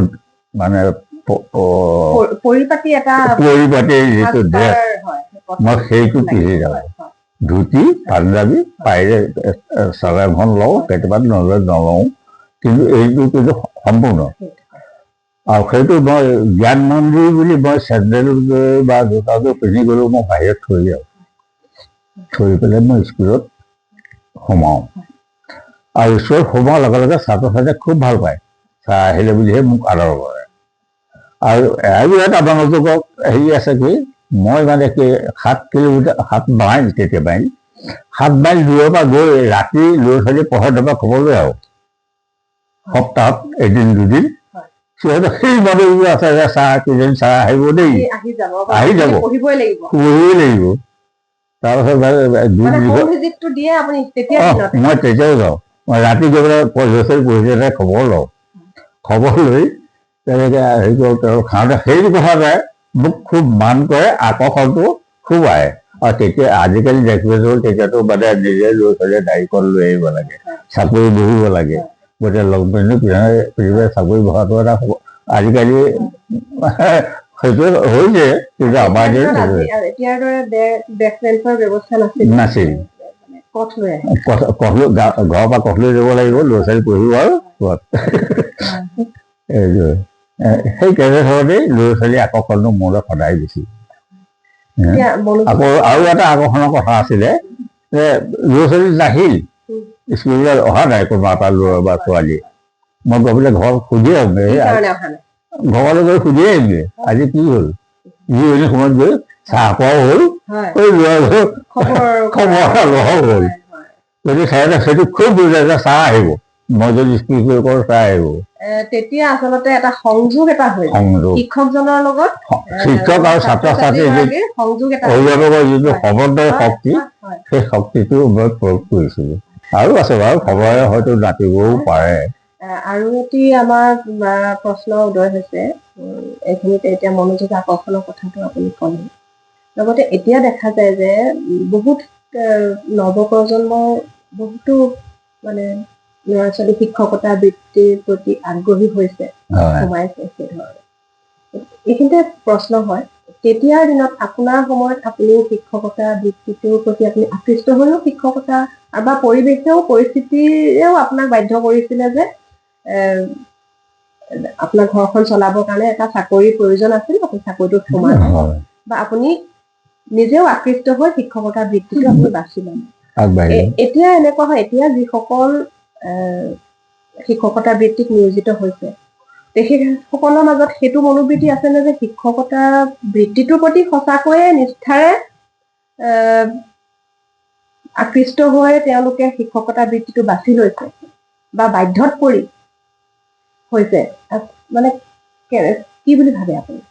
মানে পৰিপাটি যিটো ড্ৰেছ মই সেইটো পিন্ধি যাওঁ। ধুতি পাঞ্জাবী পাৰিলে চাদৰখন লওঁ, কেতিয়াবা নলওঁ, কিন্তু এইটো কিন্তু সম্পূৰ্ণ। আৰু সেইটো মই জ্ঞান মন্দিৰ বুলি মই চেণ্ডেল বা জোতাযোৰ পিন্ধি গ'লেও মই বাহিৰত থৈ যাওঁ। থৈ পেলাই মই স্কুলত সোমাওঁ। আৰু স্কুলত সোমোৱাৰ লগে লগে ছাত্ৰ ছাত্ৰীয়ে খুব ভাল পায়। ছাৰ আহিলে বুলিহে মোক আদৰ কৰে। আৰু ইয়াত আপোনালোকক হেৰি আছে কি, মই মানে কি 7 কিলোমিটাৰ 7 মাইল কেতিয়াবা 7 মাইল দূৰৰ পৰা গৈ ৰাতি ল'ৰা ছোৱালী পঢ়াৰ দবা খবলৈ আহোঁ। সপ্তাহত এদিন দুদিন সিহঁতে সেই মানুহবোৰ আছে যে ছাৰ কিজন ছাৰ আহিব দেই, আহি যাব, পঢ়িবই লাগিব। তাৰপাছত মই তেতিয়াও যাওঁ। মই ৰাতি গৈ পেলাই ল'ৰা ছোৱালী পঢ়িছে খবৰ লওঁ। খবৰ লৈ তেনেকৈ হেৰি কৰোঁ। খাওঁতে সেইটো কথা নাই, মোক খুব মান কৰে, আকৰ্ষণটো খুব আহে। আৰু তেতিয়া আজিকালি দেখিছোঁ তেতিয়াতো মানে নিজে ল'ৰা ছোৱালীয়ে দাড়িকণ লৈ আহিব লাগে, চাকৰি বহিব লাগে, গতিকে লং পেণ্টটো পিন্ধিলে চাকৰি বহাটো এটা আজিকালি সেইটো হৈছে, কিন্তু আমাৰ নাছিল। ঘৰৰ পৰা কঠ লৈ যাব লাগিব, ল'ৰা ছোৱালী পঢ়িব আৰু সেই তেনেধৰণেই ল'ৰা ছোৱালীৰ আকৰ্ষণটো মোলৈ সদায় বেছি। আকৌ আৰু এটা আকৰ্ষণৰ কথা আছিলে যে ল'ৰা ছোৱালী নাহিল, স্কুললৈ অহা নাই কোনোবা এটা ল'ৰা বা ছোৱালীয়ে, মই গৈ পেলাই ঘৰত সুধি আহোঁগৈ। ঘৰলৈ গৈ সুধিয়ে আহিমগৈ আজি কি হ'ল, যি সময়ত গৈ চাহ খোৱাও হ'ল, ল'ৰাবোৰ খবৰ লোৱাও হ'ল। গতিকে সেইটো খুব বুজায় যে চাহ আহিব, মই যদি স্কুল কৰোঁ চাহ আহিব। তেতিয়া আচলতে এটা সংযোগ এটা হয় শিক্ষকজনৰ লগত, শিক্ষক আৰু ছাত্ৰ ছাত্ৰীৰ অভিভাৱকৰ যিটো সমন্বয় শক্তি, সেই শক্তিটো মই প্ৰয়োগ কৰিছিলোঁ। আৰু আছে বাৰু, খবৰে হয়তো নাতিবও পাৰে। আৰু এটি আমাৰ প্ৰশ্ন উদয় হৈছে এইখিনিতে, এতিয়া মনোযোগ আকৰ্ষণৰ কথাটো আপুনি ক'লে। লগতে এতিয়া দেখা যায় যে বহুত নৱপ্ৰজন্মৰ বহুতো মানে ল'ৰা ছোৱালী শিক্ষকতা বৃত্তিৰ প্ৰতি আগ্ৰহী হৈছে, সোমাইছে সেই ধৰণে। এইখিনিতে প্ৰশ্ন হয়, তেতিয়াৰ দিনত আপোনাৰ সময়ত আপুনি শিক্ষকতা বৃত্তিটোৰ প্ৰতি আপুনি আকৃষ্ট হৈও শিক্ষকতা বা পৰিৱেশেও পৰিস্থিতিৰেও আপোনাক বাধ্য কৰিছিলে যে আপোনাৰ ঘৰখন চলাবৰ কাৰণে এটা চাকৰিৰ প্ৰয়োজন আছিল, আপুনি চাকৰিটোত সোমালে, বা আপুনি নিজেও আকৃষ্ট হৈ শিক্ষকতা বৃত্তিটো আপুনি বাছি ল'লে। এতিয়া এনেকুৱা হয়, এতিয়া যিসকল শিক্ষকতা বৃত্তিত নিয়োজিত হৈছে তেখেতসকলৰ মাজত সেইটো মনোবৃত্তি আছেনে যে শিক্ষকতা বৃত্তিটোৰ প্ৰতি সঁচাকৈয়ে নিষ্ঠাৰে আকৃষ্ট হৈ তেওঁলোকে শিক্ষকতা বৃত্তিটো বাছি লৈছে বা বাধ্যত পৰি হৈছে, মানে কি বুলি ভাবে আপুনি?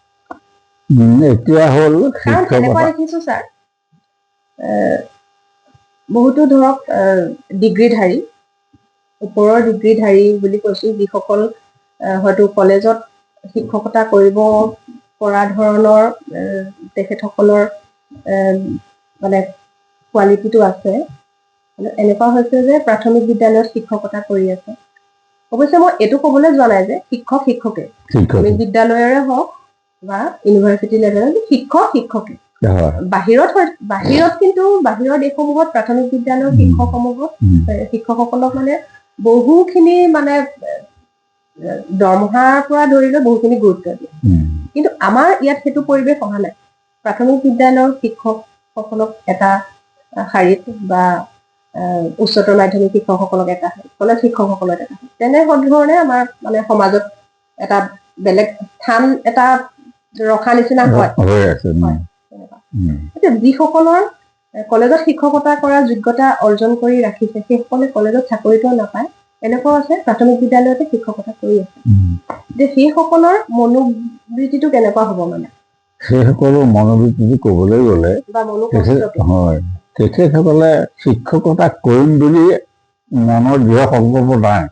এতিয়া হ'ল এনেকুৱা দেখিছোঁ ছাৰ, বহুতো ধৰক ডিগ্ৰীধাৰী, ওপৰৰ ডিগ্ৰীধাৰী বুলি কৈছোঁ, যিসকল হয়তো কলেজত শিক্ষকতা কৰিব পৰা ধৰণৰ তেখেতসকলৰ মানে কোৱালিটিটো আছে। এনেকুৱা হৈছে যে প্ৰাথমিক বিদ্যালয়ত শিক্ষকতা কৰি আছে। অৱশ্যে মই এইটো ক'বলৈ যোৱা নাই যে শিক্ষকে প্ৰাথমিক বিদ্যালয়ৰে হওক বা ইউনিভাৰ্চিটি লেভেলত শিক্ষকে বাহিৰত কিন্তু বাহিৰৰ দেশসমূহত প্ৰাথমিক বিদ্যালয়ৰ শিক্ষকসকলক মানে বহুখিনি মানে দৰমহাৰ পৰা ধৰি লৈ বহুখিনি গুৰুত্ব দিয়ে কিন্তু আমাৰ ইয়াত সেইটো পৰিৱেশ অহা নাই প্ৰাথমিক বিদ্যালয়ৰ শিক্ষকসকলক এটা শাৰীত বা উচ্চতৰ মাধ্যমিক শিক্ষকসকলক এটা শাৰীত কলেজ শিক্ষকসকলক এটা শাৰীত তেনেধৰণে আমাৰ মানে সমাজত এটা বেলেগ স্থান এটা ৰখা নিচিনা হয় এতিয়া যিসকলৰ কলেজত শিক্ষকতা কৰাৰ যোগ্যতা অৰ্জন কৰি ৰাখিছে সেইসকলে কলেজত চাকৰিটো নাপায় এনেকুৱাও আছে প্ৰাথমিক বিদ্যালয়তে শিক্ষকতা কৰি আছে যে সেইসকলৰ মনোবৃত্তিটো কেনেকুৱা হ'ব মানে সেইসকলৰ মনোবৃত্তিটো ক'বলৈ গ'লে হয় তেখেতসকলে শিক্ষকতা কৰিম বুলি মনৰ দৃঢ় সংকল্প নাই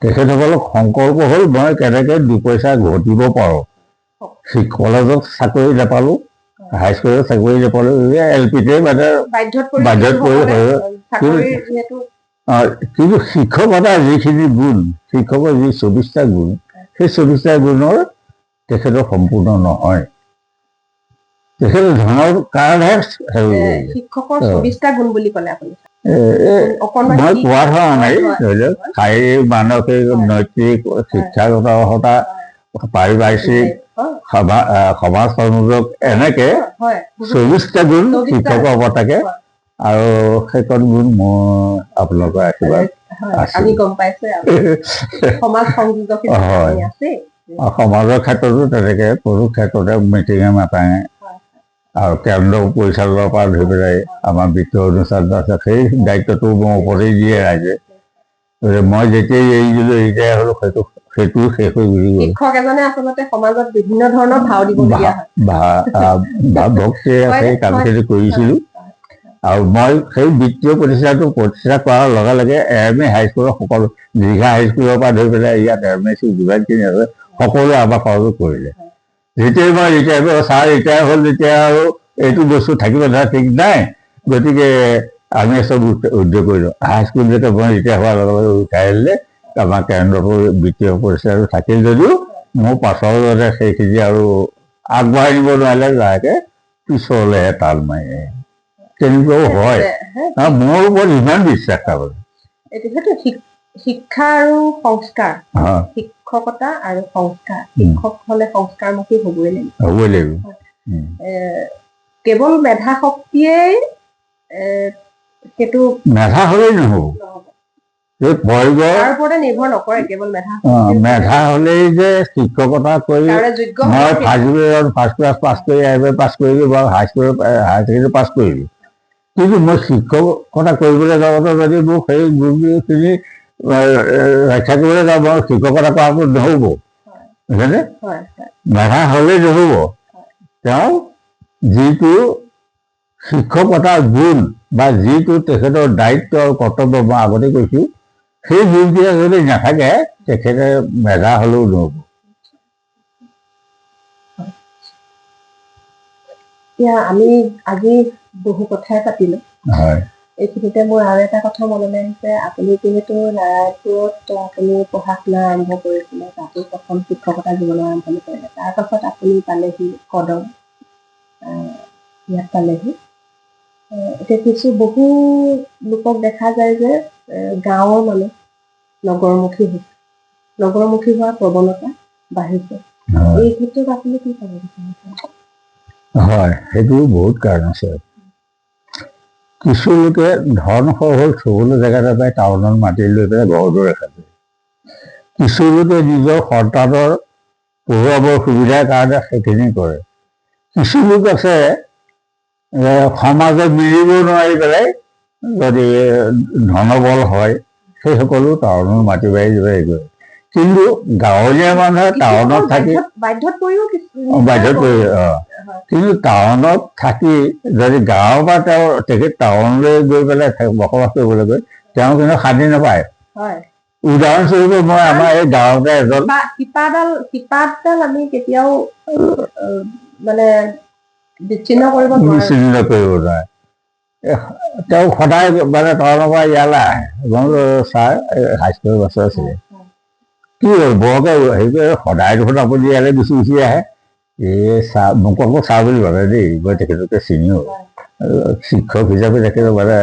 তেখেতসকলক সংকল্প হ'ল মই কেনেকৈ দুপইচা ঘটিব পাৰোঁ কলেজত চাকৰি নাপালোঁ হাইস্কুলত চাকৰি নাপালোঁ LP-তে মানে বাধ্যত পৰি কিন্তু শিক্ষকতাৰ যিখিনি গুণ শিক্ষকৰ যি 24টা গুণ সেই 24টা গুণৰ তেখেতৰ সম্পূৰ্ণ নহয় তেখেতে ধনৰ কাৰণেহে শিক্ষকৰ 24টা গুণ বুলি ক'লে আপুনি মই কোৱা ধৰা নাই ধৰি লওক শাৰীৰিক মানসিক নৈতিক শিক্ষাগত অৰ্হতা পাৰিপাৰ্শ্বিক সমাজ সংযোগ এনেকে 24টা গুণ শিক্ষকৰ হ'ব থাকে আৰু সেইকণ গুণ মই আপোনালোকৰ আশীৰ্বাদ সমাজৰ ক্ষেত্ৰতো তেনেকে পুৰুষ ক্ষেত্ৰতে মিটিঙে মাতাঙে আৰু কেন্দ্ৰ পৰিচালনাৰ পৰা ধৰি পেলাই আমাৰ বিত্তীয় অনুষ্ঠান আছে সেই দায়িত্বটো মোৰ ওপৰতেই দিয়ে ৰাইজে মই যেতিয়াই এৰি দিলোঁ এতিয়াই হ'লো সেইটো শেষ হৈ গুচি গ'ল আচলতে সমাজত বিভিন্ন ধৰণৰ ভাও দিবলগীয়া ভক্তিৰে সেই কামখিনি কৰিছিলোঁ আৰু মই সেই বিত্তীয় প্ৰতিষ্ঠানটো প্ৰতিষ্ঠা কৰাৰ লগে লগে এম.এ. হাইস্কুলৰ সকলো দীঘা হাইস্কুলৰ পৰা ধৰি পেলাই ইয়াত এম.এ.চি যিমানখিনি আছে সকলোৱে আমাক সহযোগ কৰিলে যেতিয়াই মই ৰিটায়াৰ হ'ল তেতিয়া আৰু এইটো বস্তু থাকিব নহয় ঠিক নাই গতিকে আমি চব উদ্যোগ কৰিলোঁ হাইস্কুল যেতিয়া মই ৰিটায়াৰ হোৱাৰ লগে লগে উঠাই দিলে আমাৰ কেন্দ্ৰটো বিত্তীয় প্ৰতিষ্ঠানটো থাকিল যদিও মোৰ পাছৰ লগতে সেইখিনি আৰু আগবঢ়াই নিব নোৱাৰিলে লাহেকৈ পিছলৈহে তাল মাৰি তেনেকুৱাও হয় মোৰ ওপৰত ইমান বিশ্বাস তাৰমানে শিক্ষা আৰু সংস্কাৰ শিক্ষকতা আৰু সংস্কাৰ শিক্ষক হ'লে সংস্কাৰমুখী হ'বই লাগিব কেৱল মেধা শক্তিয়েই সেইটো মেধা হ'লেই নহ'ব নিৰ্ভৰ নকৰে কেৱল মেধা হ'লেই যে শিক্ষকতা কৰি মই ফাৰ্ষ্ট ক্লাছ পাছ কৰি এম.এ. পাছ কৰিলোঁ বা হাইস্কুলত হায়াৰ ছেকেণ্ডেৰী পাছ কৰিলোঁ কিন্তু মই শিক্ষকতা কৰিবলৈ যাওঁতে যদি মোক সেই গুণখিনি ৰক্ষা কৰিবলৈ যাওঁ মই শিক্ষকতা কৰাটো নহ'ব বুজিছেনে মেধা হ'লেই নহ'ব তেওঁ যিটো শিক্ষকতাৰ গুণ বা যিটো তেখেতৰ দায়িত্ব আৰু কৰ্তব্য মই আগতে কৈছোঁ সেই গুণবিলাক যদি নাথাকে তেখেতে মেধা হ'লেও নহ'ব আমি আজি বহু কথাই পাতিলোঁ এইখিনিতে মোৰ আৰু এটা কথা মনলৈ আহিছে আপুনি যিহেতু নাৰায়ণপুৰত আপুনি পঢ়া শুনা আৰম্ভ কৰিছিলে তাতো প্ৰথম শিক্ষকতা জীৱনৰ আৰম্ভণি কৰিলে তাৰ পাছত আপুনি পালেহি কদম ইয়াত পালেহি এতিয়া কিছু বহু লোকক দেখা যায় যে গাঁৱৰ মানুহ নগৰমুখী হোৱাৰ প্ৰৱণতা বাঢ়িছে এই ক্ষেত্ৰত আপুনি কি ক'ব বিচাৰিছে হয় সেইটো বহুত কাৰণ আছে কিছু লোকে ধন সহজ থবলৈ জেগা নাপায় টাউনত মাটি লৈ পেলাই ঘৰ দৰে খাইছে কিছু লোকে নিজৰ সন্তানৰ পঢ়ুৱাবৰ সুবিধাৰ কাৰণে সেইখিনি কৰে কিছু লোক আছে সমাজত মিলিব নোৱাৰি পেলাই যদি ধনবল হয় সেইসকলো টাউনত মাটি বাৰী লৈ গৈ কিন্তু গাঁৱলীয়া মানুহে টাউনত থাকি বাধ্যত পৰি কিন্তু টাউনত থাকি যদি গাঁৱৰ পৰা তেখেত টাউনলৈ গৈ পেলাই বসবাস কৰিবলৈ গৈ তেওঁ কিন্তু শান্তি নাপায় উদাহৰণস্বৰূপে মই আমাৰ এই গাঁৱতে এজন শিপাডাল আমি কেতিয়াও মানে বিচ্ছিন্ন কৰিব নোৱাৰে তেওঁ সদায় মানে টাউনৰ পৰা ইয়ালৈ আহে ছাৰ হাইস্কুলৰ বাছৰ আছিলে কি হ'ল বৰকে হেৰি কৰে সদায় দেখোন আপুনি ইয়ালৈ গুচি আহে এই চাহ মোক আকৌ চাহ বুলি ভাবে দেই মই তেখেতকে চিনিও শিক্ষক হিচাপে তেখেতৰ মানে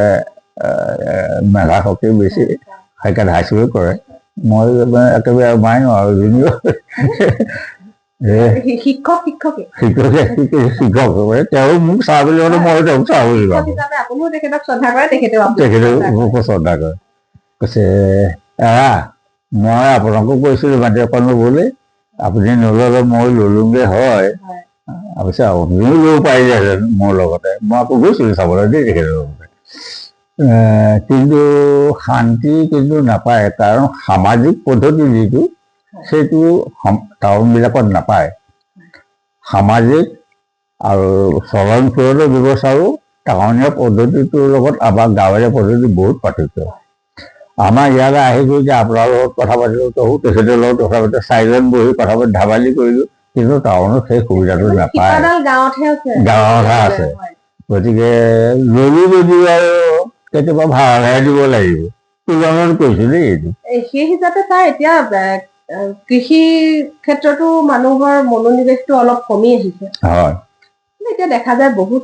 মেধা শক্তি বেছি সেইকাৰণে হাইস্কুলত কৰে মই একেবাৰে আমাই নোৱাৰো যদিও শিক্ষক শিক্ষকে শিক্ষক তেওঁ মোক চাহ বুলি ক'লে মই তেওঁক চাহ বুলি শিক্ষক ভাবো। হিচাপে আপুনিও তেখেতক শ্ৰদ্ধা কৰে, তেখেতেও তেখেতেও মোকো শ্ৰদ্ধা কৰে। কৈছে এৰা মই আপোনাকো কৈছিলো মাটি অকণ ল'বলৈ, আপুনি নল'লে মই ল'লোগে হয়, অৱশ্যে আপুনিও ল'ব পাৰিলেহেঁতেন মোৰ লগতে, মই আকৌ গৈছিলো চাবলৈ দেই তেখেতৰ লগতে। কিন্তু শান্তি কিন্তু নাপায়, কাৰণ সামাজিক পদ্ধতি যিটো সেইটো টাউনবিলাকত নাপায়। সামাজিক আৰু চলন ফুৰণৰ ব্যৱস্থাও টাউনীয়া পদ্ধতিটোৰ লগত আমাৰ গাঁৱলীয়া পদ্ধতি বহুত পাৰ্থক্য। আমাৰ ইয়ালৈ আহি গৈ যে আপোনাৰ লগত কথা পাতিলোঁ, তহু তেখেতৰ লগত কথা পাতি চাৰিজন বহি কথা পাতি ধেমালি কৰিলোঁ, কিন্তু টাউনত সেই সুবিধাটো নাপায়, গাঁৱতহে আছে। গতিকে ল'লো যদিও আৰু কেতিয়াবা ভাড়াহে দিব লাগিব, তুলনাত কৈছোঁ দেই এইটো। সেই হিচাপে চাই এতিয়া কৃষি ক্ষেত্ৰতো মানুহৰ মনোনিৱেশটো অলপ কমি আহিছে। হয়, এতিয়া দেখা যায় বহুত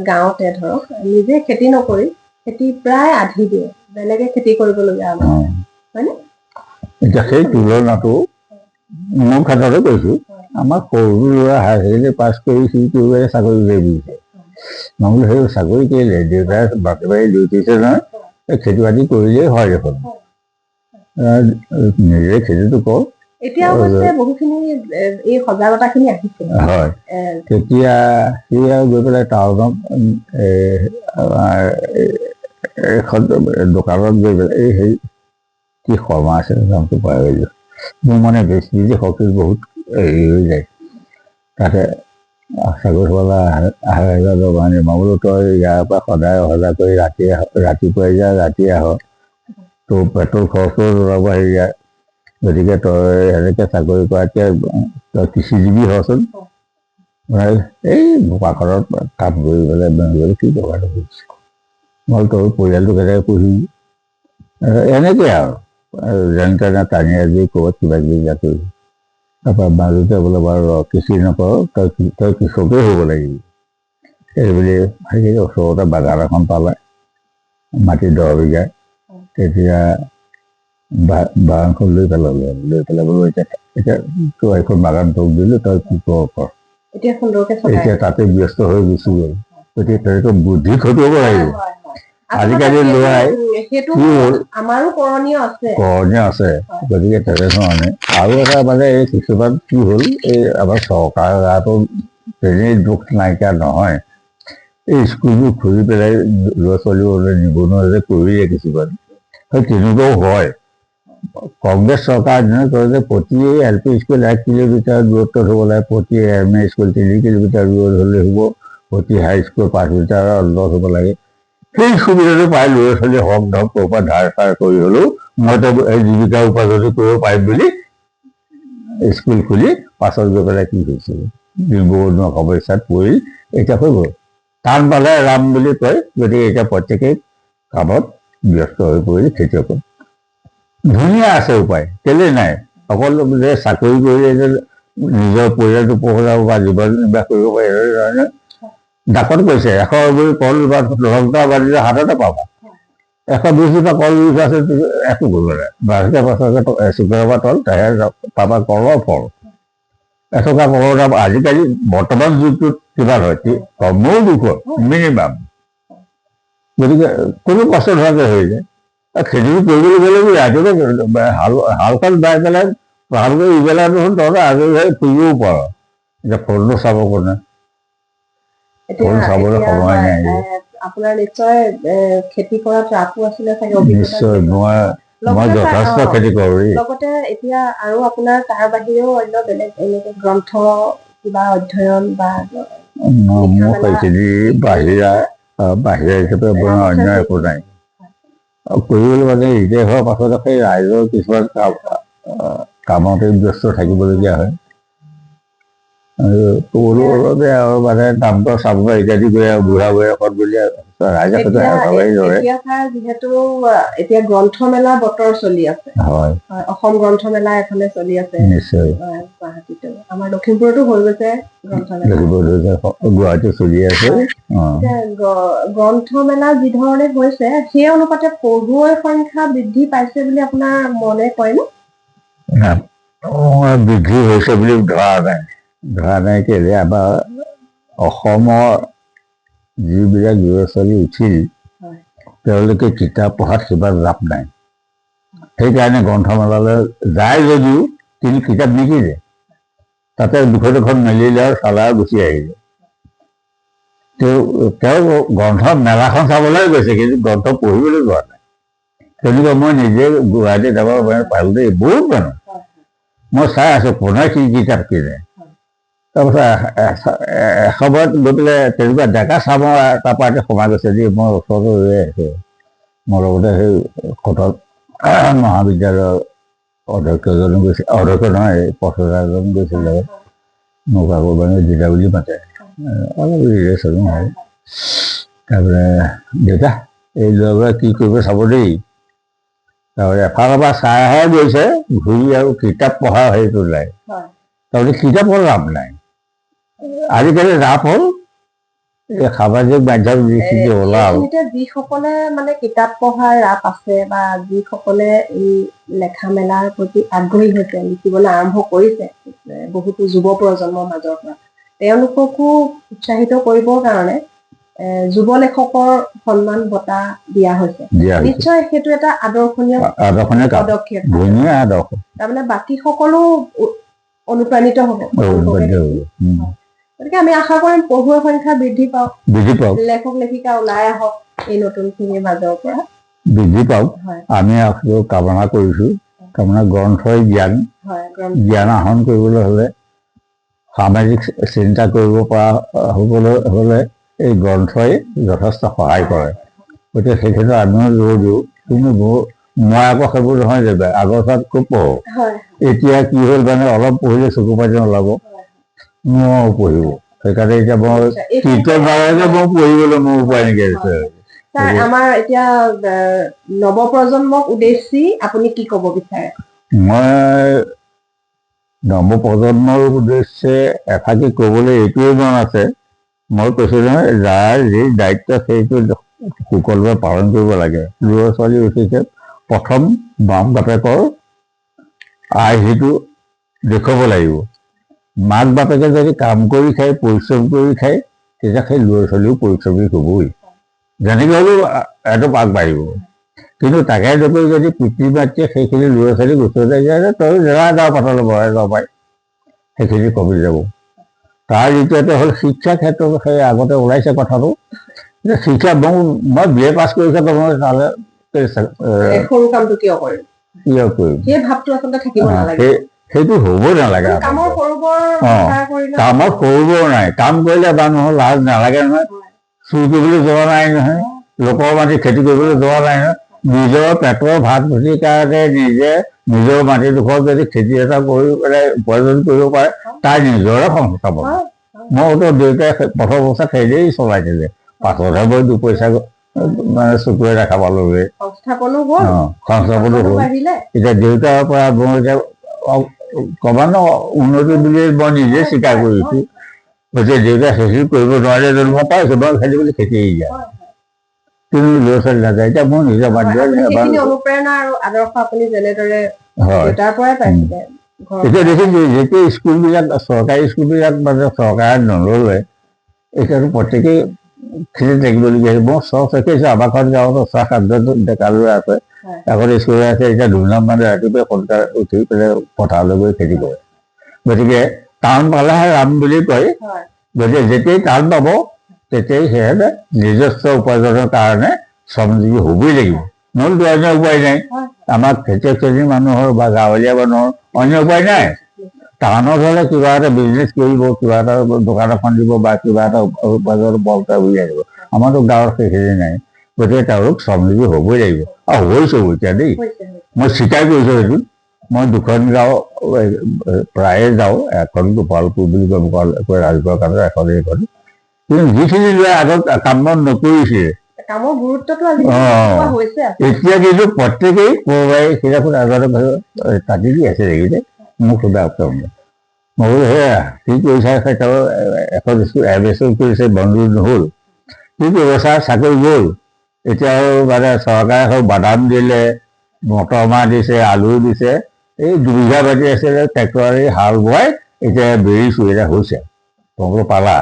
গাঁৱতে ধৰক নিজে খেতি নকৰি খেতি প্ৰায় আধি দিয়ে, বেলেগে খেতি কৰিবলগীয়া হয়, হয়নে? এতিয়া সেই তুলনাটো মোৰ ক্ষেত্ৰতে কৈছোঁ, আমাৰ সৰু ল'ৰা হায়াৰ ছেকেণ্ডেৰী পাছ কৰি সি কৰিবলৈ চাকৰি উলিয়াই দিছে। মই বোলো সেই চাকৰি কৰিলে দেউতাই বাকী বাৰী দি দিছে নহয়, খেতি বাতি কৰিলেই হয় দেখোন, নিজে খেতিটো কৰ। এতিয়া অৱশ্যে বহুখিনি এই সজাগতাখিনি আহিছে। হয়, তেতিয়া সি আৰু গৈ পেলাই টাউনত এখন দোকানত গৈ পেলাই এই হেৰি কি শৰ্মা আছে নামটো পাহৰিলোঁ, মোৰ মানে বেছি শক্তি বহুত হেৰি হৈ যায়। তাতে চাকৰি হ'বলৈ আহে দোকানী, মই বোলো তই ইয়াৰ পৰা সদায় অহা কৰি ৰাতিপুৱাই যা ৰাতি আহ, তোৰ পেট্ৰল খৰচো ওলাব আহি যায়, গতিকে তই এনেকৈ চাকৰি কৰাতকৈ তই কৃষিজীৱী হচোন। এই বোকাখনত কাম কৰি পেলাই বেংগলী কি দৰকাৰ কৰিছে, মই তোৰ পৰিয়ালটো কেনেকৈ পুহিবি, এনেকৈ আৰু যেন তেনে টানি আজি ক'ৰবাত কিবা কিবি কৰি তাৰপৰা মাজতে বোলে বাৰু কৃষি নকৰ, তই কৃষকেই হ'ব লাগিব এইবুলি সেই ওচৰতে বাগান এখন পালে, মাটি 10 বিঘা। তেতিয়া বাগানখন লৈ পেলালে, লৈ পেলাই বোলো এতিয়া তই এখন বাগান তোক দিলোঁ, তই কি কৰ, এতিয়া তাতে ব্যস্ত হৈ গুচি গ'ল। গতিকে তেনেকৈ বুদ্ধি খটুৱাব লাগিব। আজিকালি ল'ৰাই কি হ'ল, কৰণীয় আছে, গতিকে তেনেধৰণে আৰু এটা মানে এই কিছুমান কি হ'ল, এই আমাৰ চৰকাৰৰ গাতো তেনেই দুখ নাইকিয়া নহয়, এই স্কুলবোৰ খুলি পেলাই ল'ৰা ছোৱালীবোৰে নিবনুৱা যে কৰিলে কিছুমান, সেই তেনেকুৱাও হয়। কংগ্ৰেছ চৰকাৰ দিনত কয় যে প্ৰতি LP স্কুল 1 কিলোমিটাৰ দূৰত্বত হ'ব লাগে, প্ৰতি MA স্কুল 3 কিলোমিটাৰ দূৰত হ'লে হ'ব, প্ৰতি হাইস্কুল 5 মিটাৰৰ অন্তত হ'ব লাগে। সেই সুবিধাটো পাই ল'ৰা ছোৱালী হক ধৰক ক'ৰ পৰা ধাৰ চাৰ কৰি হ'লেও মইতো এই জীৱিকা উপাৰ্জন কৰিব পাৰিম বুলি স্কুল খুলি পাছত গৈ পেলাই কি হৈছিল, নিবনুৱা সমস্যাত পৰি এতিয়া হৈ গ'ল। টান পালে ৰাম বুলি কয়, গতিকে এতিয়া প্ৰত্যেকেই কামত ব্যস্ত হৈ পৰিল। খেতিয়কত ধুনীয়া আছে উপায়, কেলেই নাই, অকল যে চাকৰি কৰিলে যে নিজৰ পৰিয়ালটো পোহলাব বা জীৱন নিৰ্বাহ কৰিব পাৰে ধৰণে ডাকত কৈছে 100 বুলি কল বা লংকা বাজিলে হাততে পাবা, 120 জোপা কল ৰুই আছে একো কৰিব নাই, বাৰশীটা পাছতে চিকৰা তল তাহে পাবা কলৰ ফল। এটকা কলৰ দাম আজিকালি বৰ্তমান যুগটোত কিমান হয়, কমেও 200 মিনিমাম। গতিকে কোনো কষ্ট নোহোৱাকৈ হৈ যায়। খেতিটো কৰিবলৈ গ'লে ৰাতিপুৱা হালখন বাই পেলাই ভালকৈ ৰুই পেলাই দেখোন তহঁতে আজৰি হৈ ফুৰিবও পাৰ, এতিয়া ফলটো চাব কোনে, ফল চাবলৈ সময় নাই। আপোনাৰ নিশ্চয় খেতি কৰাত ৰাপো আছিলে চাগে? নিশ্চয়, মই যথেষ্ট খেতি কৰোঁ। লগতে এতিয়া আৰু আপোনাৰ তাৰ বাহিৰেও অন্য বেলেগ এনেকে গ্ৰন্থ কিবা অধ্যয়ন বা মোৰ সেইখিনি বাহিৰা হিচাপে অন্য একো নাই। কৰিবলৈ মানে ৰিটায়াৰ হোৱাৰ পাছত সেই ৰাইজৰ কিছুমান কামতে ব্যস্ত থাকিবলগীয়া হয়। ক'বলৈ আৰু মানে দামটো চাব ইত্যাদি কৰি আৰু বুঢ়া বয়সত বুলি ৰাইজে এতিয়া ছাৰ যিহেতু এতিয়া গ্ৰন্থমেলা বতৰ চলি আছে, হয় অসম গ্ৰন্থমেলা এখনে চলি আছে নিশ্চয় গুৱাহাটীতো, আমাৰ লখিমপুৰতো হৈ গৈছে গ্ৰন্থমেলা, গুৱাহাটী চলি আছে। গ্ৰন্থমেলা যি ধৰণে হৈছে সেই অনুপাতে পঢ়ুৱৈৰ সংখ্যা বৃদ্ধি পাইছে বুলি আপোনাৰ মনে কয়নে? বৃদ্ধি হৈছে বুলি ধৰা নাই কেলে আমাৰ অসমৰ যিবিলাক ল'ৰা ছোৱালী উঠিল তেওঁলোকে কিতাপ পঢ়াত সিমান লাভ নাই, সেইকাৰণে গ্ৰন্থমেলালৈ যায় যদিও কিন্তু কিতাপ নিকিনে, তাতে দুখন মেলিলে আৰু চালে আৰু গুচি আহিলে। তেওঁ গ্ৰন্থ মেলাখন চাবলৈ গৈছে কিন্তু গ্ৰন্থ পঢ়িবলৈ যোৱা নাই। তেনেকুৱা মই নিজে গুৱাহাটীত এবাৰ পালোঁ দেই, বহুত মানুহ মই চাই আছোঁ কোনে কি কিতাপ কিনে। তাৰপিছত এসময়ত গৈ পেলাই তেনেকুৱা ডেকা চামৰ তাৰপৰা এতিয়া সোমাই গৈছে দেই, মই ওচৰতে ৰৈ আছোঁ, মোৰ লগতে সেই কটক মহাবিদ্যালয়ৰ অধ্যক্ষজনো গৈছিল, অধ্যক্ষ নহয় প্ৰফেচাৰজন গৈছিলে, মোক আকৌ মানে জিলা বুলি মাতে, অলপ ৰিলেশ্যনো হয়। তাৰপৰা দেউতা এই ল'ৰাবোৰে কি কৰিব চাব দেই, তাৰপৰা এফালৰ পৰা চাইহে গৈছে, ঘূৰি আৰু কিতাপ পঢ়া হেৰিটো নাই। তাৰমানে কিতাপৰ লাভ নাই। আজিকালি লাভ হ'ল এই সামাজিক মাধ্যম যিখিনি ওলাল, যিসকলে মানে কিতাপ পঢ়াৰ ৰাপ আছে বা যিসকলে এই লেখা মেলাৰ প্ৰতি আগ্ৰহী হৈছে, লিখিবলৈ আৰম্ভ কৰিছে বহুতো যুৱ প্ৰজন্মৰ মাজৰ পৰা, তেওঁলোককো উৎসাহিত কৰিবৰ কাৰণে যুৱ লেখকৰ সন্মান বঁটা দিয়া হৈছে। নিশ্চয় সেইটো এটা আদৰ্শনীয় পদক্ষেপ, তাৰমানে বাকী সকলো অনুপ্ৰাণিত হ'ব। গতিকে আমি আশা কৰিম পঢ়ুৱৈৰ সংখ্যা বৃদ্ধি পাওক, লেখক লেখিকা ওলাই আহক এই নতুনখিনিৰ মাজৰ পৰা, বৃদ্ধি পাওক আমি কামনা কৰিছোঁ। তাৰমানে গ্ৰন্থই জ্ঞান আহৰণ কৰিবলৈ হ'লে, সামাজিক চিন্তা কৰিব পৰা হ'বলৈ হ'লে এই গ্ৰন্থই যথেষ্ট সহায় কৰে। গতিকে সেই ক্ষেত্ৰত আমিও জোৰ দিওঁ, কিন্তু মই আকৌ সেইবোৰ নহয় যে আগৰ চাত খুব পঢ়োঁ, এতিয়া কি হ'ল মানে অলপ পঢ়িলে চকু পাতি নোলাব, মই পঢ়িব, সেইকাৰণে এতিয়া মই কীৰ্তন যে মই পঢ়িবলৈ মোৰ উপায় নাইকিয়া হৈছে। আমাৰ এতিয়া নৱপ্ৰজন্মক উদ্দেশ্যি আপুনি কি ক'ব বিচাৰে? মই নৱপ্ৰজন্মৰ উদ্দেশ্যে এফাকি ক'বলৈ এইটোৱে মন আছে, মই কৈছোঁ নহয় যাৰ যি দায়িত্ব সেইটো সুকলমে পালন কৰিব লাগে। ল'ৰা ছোৱালী উঠিছে, প্ৰথম মাক বাপেকৰ আৰ্হিটো দেখুৱাব লাগিব। মাক বাপেকে যদি কাম কৰি খায়, পৰিশ্ৰম কৰি খায়, তেতিয়া সেই ল'ৰা ছোৱালীও পৰিশ্ৰমী হ'বই, যেনেকৈ হ'লেও এইটো আগবাঢ়িব। কিন্তু তাকে যদি পিতৃ মাতৃয়ে সেইখিনি ল'ৰা ছোৱালীক ওচৰতে যায় যে তই যাওঁ পাতলৈ বঢ়াই যাব পাৰি, সেইখিনি কমি যাব। তাৰ দ্বিতীয়তে হ'ল শিক্ষাৰ ক্ষেত্ৰত সেই আগতে ওলাইছে কথাটো যে শিক্ষা মই BA পাছ কৰিছে, মই তালৈ সৰু কামটো কিয় কৰিম, সেই ভাৱটো আচলতে থাকিব নালাগে। সেইটো হ'ব নালাগে। কামৰ সৰুবৰ নাই, কাম কৰিলে মানুহৰ লাজ নালাগে নহয়, চুৰ কৰিবলৈ যোৱা নাই নহয়, লোকৰ মাটি খেতি কৰিবলৈ যোৱা নাই নহয়, নিজৰ পেটৰ ভাত ভুটিৰ কাৰণে নিজে নিজৰ মাটিডোখৰ যদি খেতি এটা কৰি পেলাই উপাৰ্জন কৰিব পাৰে, তাৰ নিজৰে সংস্থাপন। মইতো দেউতাই প্ৰথম অৱস্থাত সেইদৰেই চলাইছিলে, পাছতহে মই দুপইচা মানে চকুৰে দেখা পালোগৈ, সংস্থাপনো হ'ল। এতিয়া দেউতাৰ পৰা মই এতিয়া ক্ৰমান্বয়ে উন্নতি বুলি মই নিজে স্বীকাৰ কৰিছোঁ। গতিকে দেউতাই সেইখিনি কৰিব নোৱাৰে যদি মই পাইছোঁ, মই খেলি বুলি খেতি এৰি যায়, কিন্তু ল'ৰা ছোৱালী নাযায়। এতিয়া মোৰ নিজৰ অনুপ্ৰেৰণা আৰু আদৰ্শ আপুনি যেনেদৰে দেউতাৰ পৰাই পাইছিলে, এতিয়া দেখিছোঁ যেতিয়া স্কুলবিলাক চৰকাৰী স্কুলবিলাক মানে চৰকাৰে নল'লে, এতিয়াতো প্ৰত্যেকেই খেতি থাকিবলগীয়া হৈছে। মই দেখিছোঁ আমাৰ ঘৰত গাঁৱত 6-7জন ডেকা ল'ৰা আছে, আগতে স্কুল আছে, এতিয়া ধুমধাম মানে ৰাতিপুৱাই সোনকালে উঠি পেলাই পথাৰলৈ গৈ খেতি কৰে। গতিকে টান পালেহে ৰাম বুলি কয়, গতিকে যেতিয়াই টান পাব তেতিয়াই সিহঁতে নিজস্ব উপাৰ্জনৰ কাৰণে শ্ৰমজীৱী হ'বই লাগিব, নহ'লে অন্য উপায় নাই। আমাৰ খেতিয়ক শ্ৰেণীৰ মানুহৰ বা গাঁৱলীয়া মানুহৰ অন্য উপায় নাই। টাউনত হ'লে কিবা এটা বিজনেছ কৰিব, কিবা এটা দোকান এখন দিব বা কিবা এটা উপাৰ্জনৰ বলটা উলিয়াই দিব। আমাৰতো গাঁৱত সেইখিনি নাই, গতিকে তেওঁলোক শ্ৰমজীৱী হ'বই লাগিব, আৰু হৈছেও এতিয়া দেই, মই স্বীকাৰ কৰিছোঁ সেইটো। মই দুখন গাঁও প্ৰায়ে যাওঁ, এখন গোপালপুৰ বুলি কয় ৰাজগড় কাষত, এখন এইখন। কিন্তু যিখিনি লৈ আগত কাম বন নকৰিছে, কামৰ গুৰুত্বটো আজিকালি হৈছে। এতিয়া কিন্তু প্ৰত্যেকেই ক'ৰবাই সেইদিনাখন আগতে কাটি দি আছে দেখিছে, মোক সোধা মই বোলো সেয়া কি কৰিছা, এখন স্কুল এবছৰ কৰিছে, বন্ধ নহ'ল, কি ব্যৱস্থা, চাকৰি গ'ল। এতিয়া আৰু মানে চৰকাৰে আকৌ বাদাম দিলে, মটৰ মাহ দিছে, আলু দিছে, এই দুবিঘা মাটি আছিলে ট্ৰেক্টৰে হাল বোৱাই এতিয়া বেৰিছোঁ, এতিয়া হৈছে। তোমালোকে পালা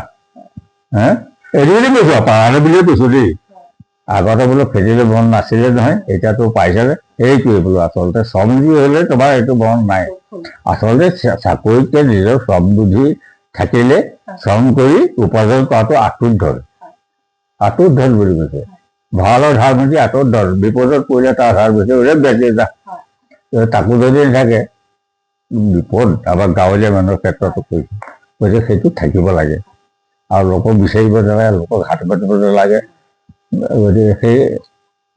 হে এইটো বুলি কৈছোঁ, পালানে বুলিয়ে কৈছোঁ দেই। আগতে বোলো খেতিলৈ মন নাছিলে নহয়, এতিয়াতো পাইছেনে। এইটোৱে বোলো আচলতে শ্ৰমজীৱী হ'লে তোমাৰ এইটো মন নাই। আচলতে চাকৰিতকৈ নিজৰ শ্ৰম বুদ্ধি থাকিলে শ্ৰম কৰি উপাৰ্জন কৰাটো আঁতৰত ধৰ, আঁতৰত ধৰ বুলি কৈছে। ভঁৰালৰ ধাৰ মুঠি আঁতৰত ধৰ, বিপদত পৰিলে তাৰ ধাৰ মুঠি বেচি যা। তাকো যদি নাথাকে বিপদ, আমাৰ গাঁৱলীয়া মানুহৰ ক্ষেত্ৰতো কৈছে সেইটো থাকিব লাগে আৰু লোকক বিচাৰিব নালাগে, লোকক হাত পাতিব নালাগে। গতিকে সেই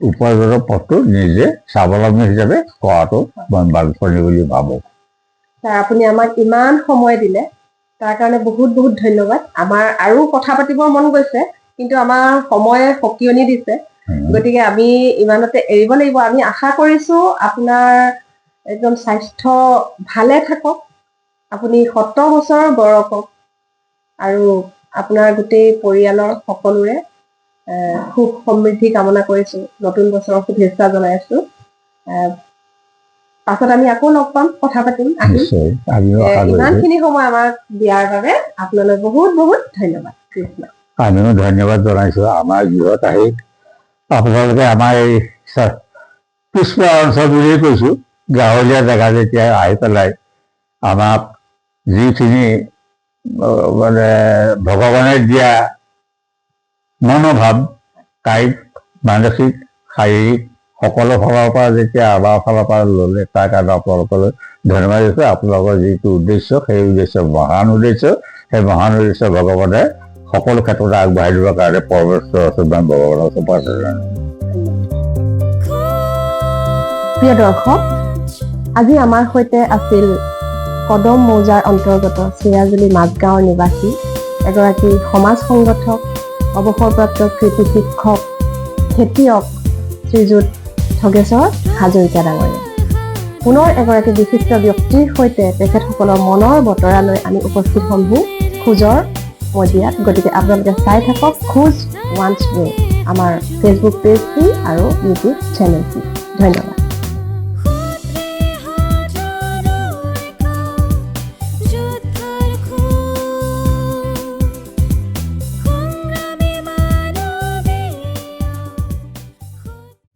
উপাৰ্জনৰ পথটো নিজে স্বাৱলম্বী হিচাপে কৰাটো মই বাঞ্ছনীয় বুলি ভাবোঁ। ছাৰ, আপুনি আমাক ইমান সময় দিলে তাৰ কাৰণে বহুত বহুত ধন্যবাদ। আমাৰ আৰু কথা পাতিবৰ মন গৈছে, কিন্তু আমাৰ সময়ে সকিয়নি দিছে, গতিকে আমি ইমানতে এৰিব লাগিব। আমি আশা কৰিছোঁ আপোনাৰ একদম স্বাস্থ্য ভালে থাকক, আপুনি 100 বছৰ বয়সক, আৰু আপোনাৰ গোটেই পৰিয়ালৰ সকলোৰে সুখ সমৃদ্ধি কামনা কৰিছোঁ, নতুন বছৰৰ শুভেচ্ছা জনাইছোঁ। পাছত আমি আকৌ লগ পাম, কথা পাতিম। ইমানখিনি সময় আমাক দিয়াৰ বাবে আপোনালৈ বহুত বহুত ধন্যবাদ। কৃষ্ণ। আমিও ধন্যবাদ জনাইছোঁ আমাৰ গৃহত আহি। আপোনালোকে আমাৰ এই পিছপৰা অঞ্চল বুলিয়েই কৈছোঁ, গাঁৱলীয়া জেগা যেতিয়া আহি পেলাই আমাক যিখিনি মানে ভগৱানে দিয়া মনোভাৱ, কায়িক মানসিক শাৰীৰিক সকলো ফালৰ পৰা যেতিয়া আমাৰ ফালৰ পৰা ল'লে, তাৰ কাৰণে আপোনালোকলৈ ধন্যবাদ দিছোঁ। আপোনালোকৰ যিটো উদ্দেশ্য, সেই উদ্দেশ্য মহান উদ্দেশ্য, সেই মহান উদ্দেশ্য ভগৱানে সকলো ক্ষেত্ৰতে আগবঢ়াই দিবৰ কাৰণে পৰমেশ্বৰ ওচৰত ভগৱানৰ ওচৰত প্ৰাৰ্থনা। প্ৰিয় দৰ্শক, আজি আমাৰ সৈতে আছিল কদম মৌজাৰ অন্তৰ্গত চিৰাজুলি মাজগাঁৱৰ নিবাসী এগৰাকী সমাজ সংগঠক, অৱসৰপ্ৰাপ্ত কৃষি শিক্ষক, খেতিয়ক শ্ৰীযুত ঠগেশ্বৰ হাজৰিকা ডাঙৰীয়া। পুনৰ এগৰাকী বিশিষ্ট ব্যক্তিৰ সৈতে তেখেতসকলৰ মনৰ বতৰালৈ আমি উপস্থিত হ'মহি খোজৰ মজিয়াত। গতিকে আপোনালোকে চাই থাকক খোজ ওৱান্স ৱে, আমাৰ ফেচবুক পেজটি আৰু ইউটিউব চেনেলটি। ধন্যবাদ।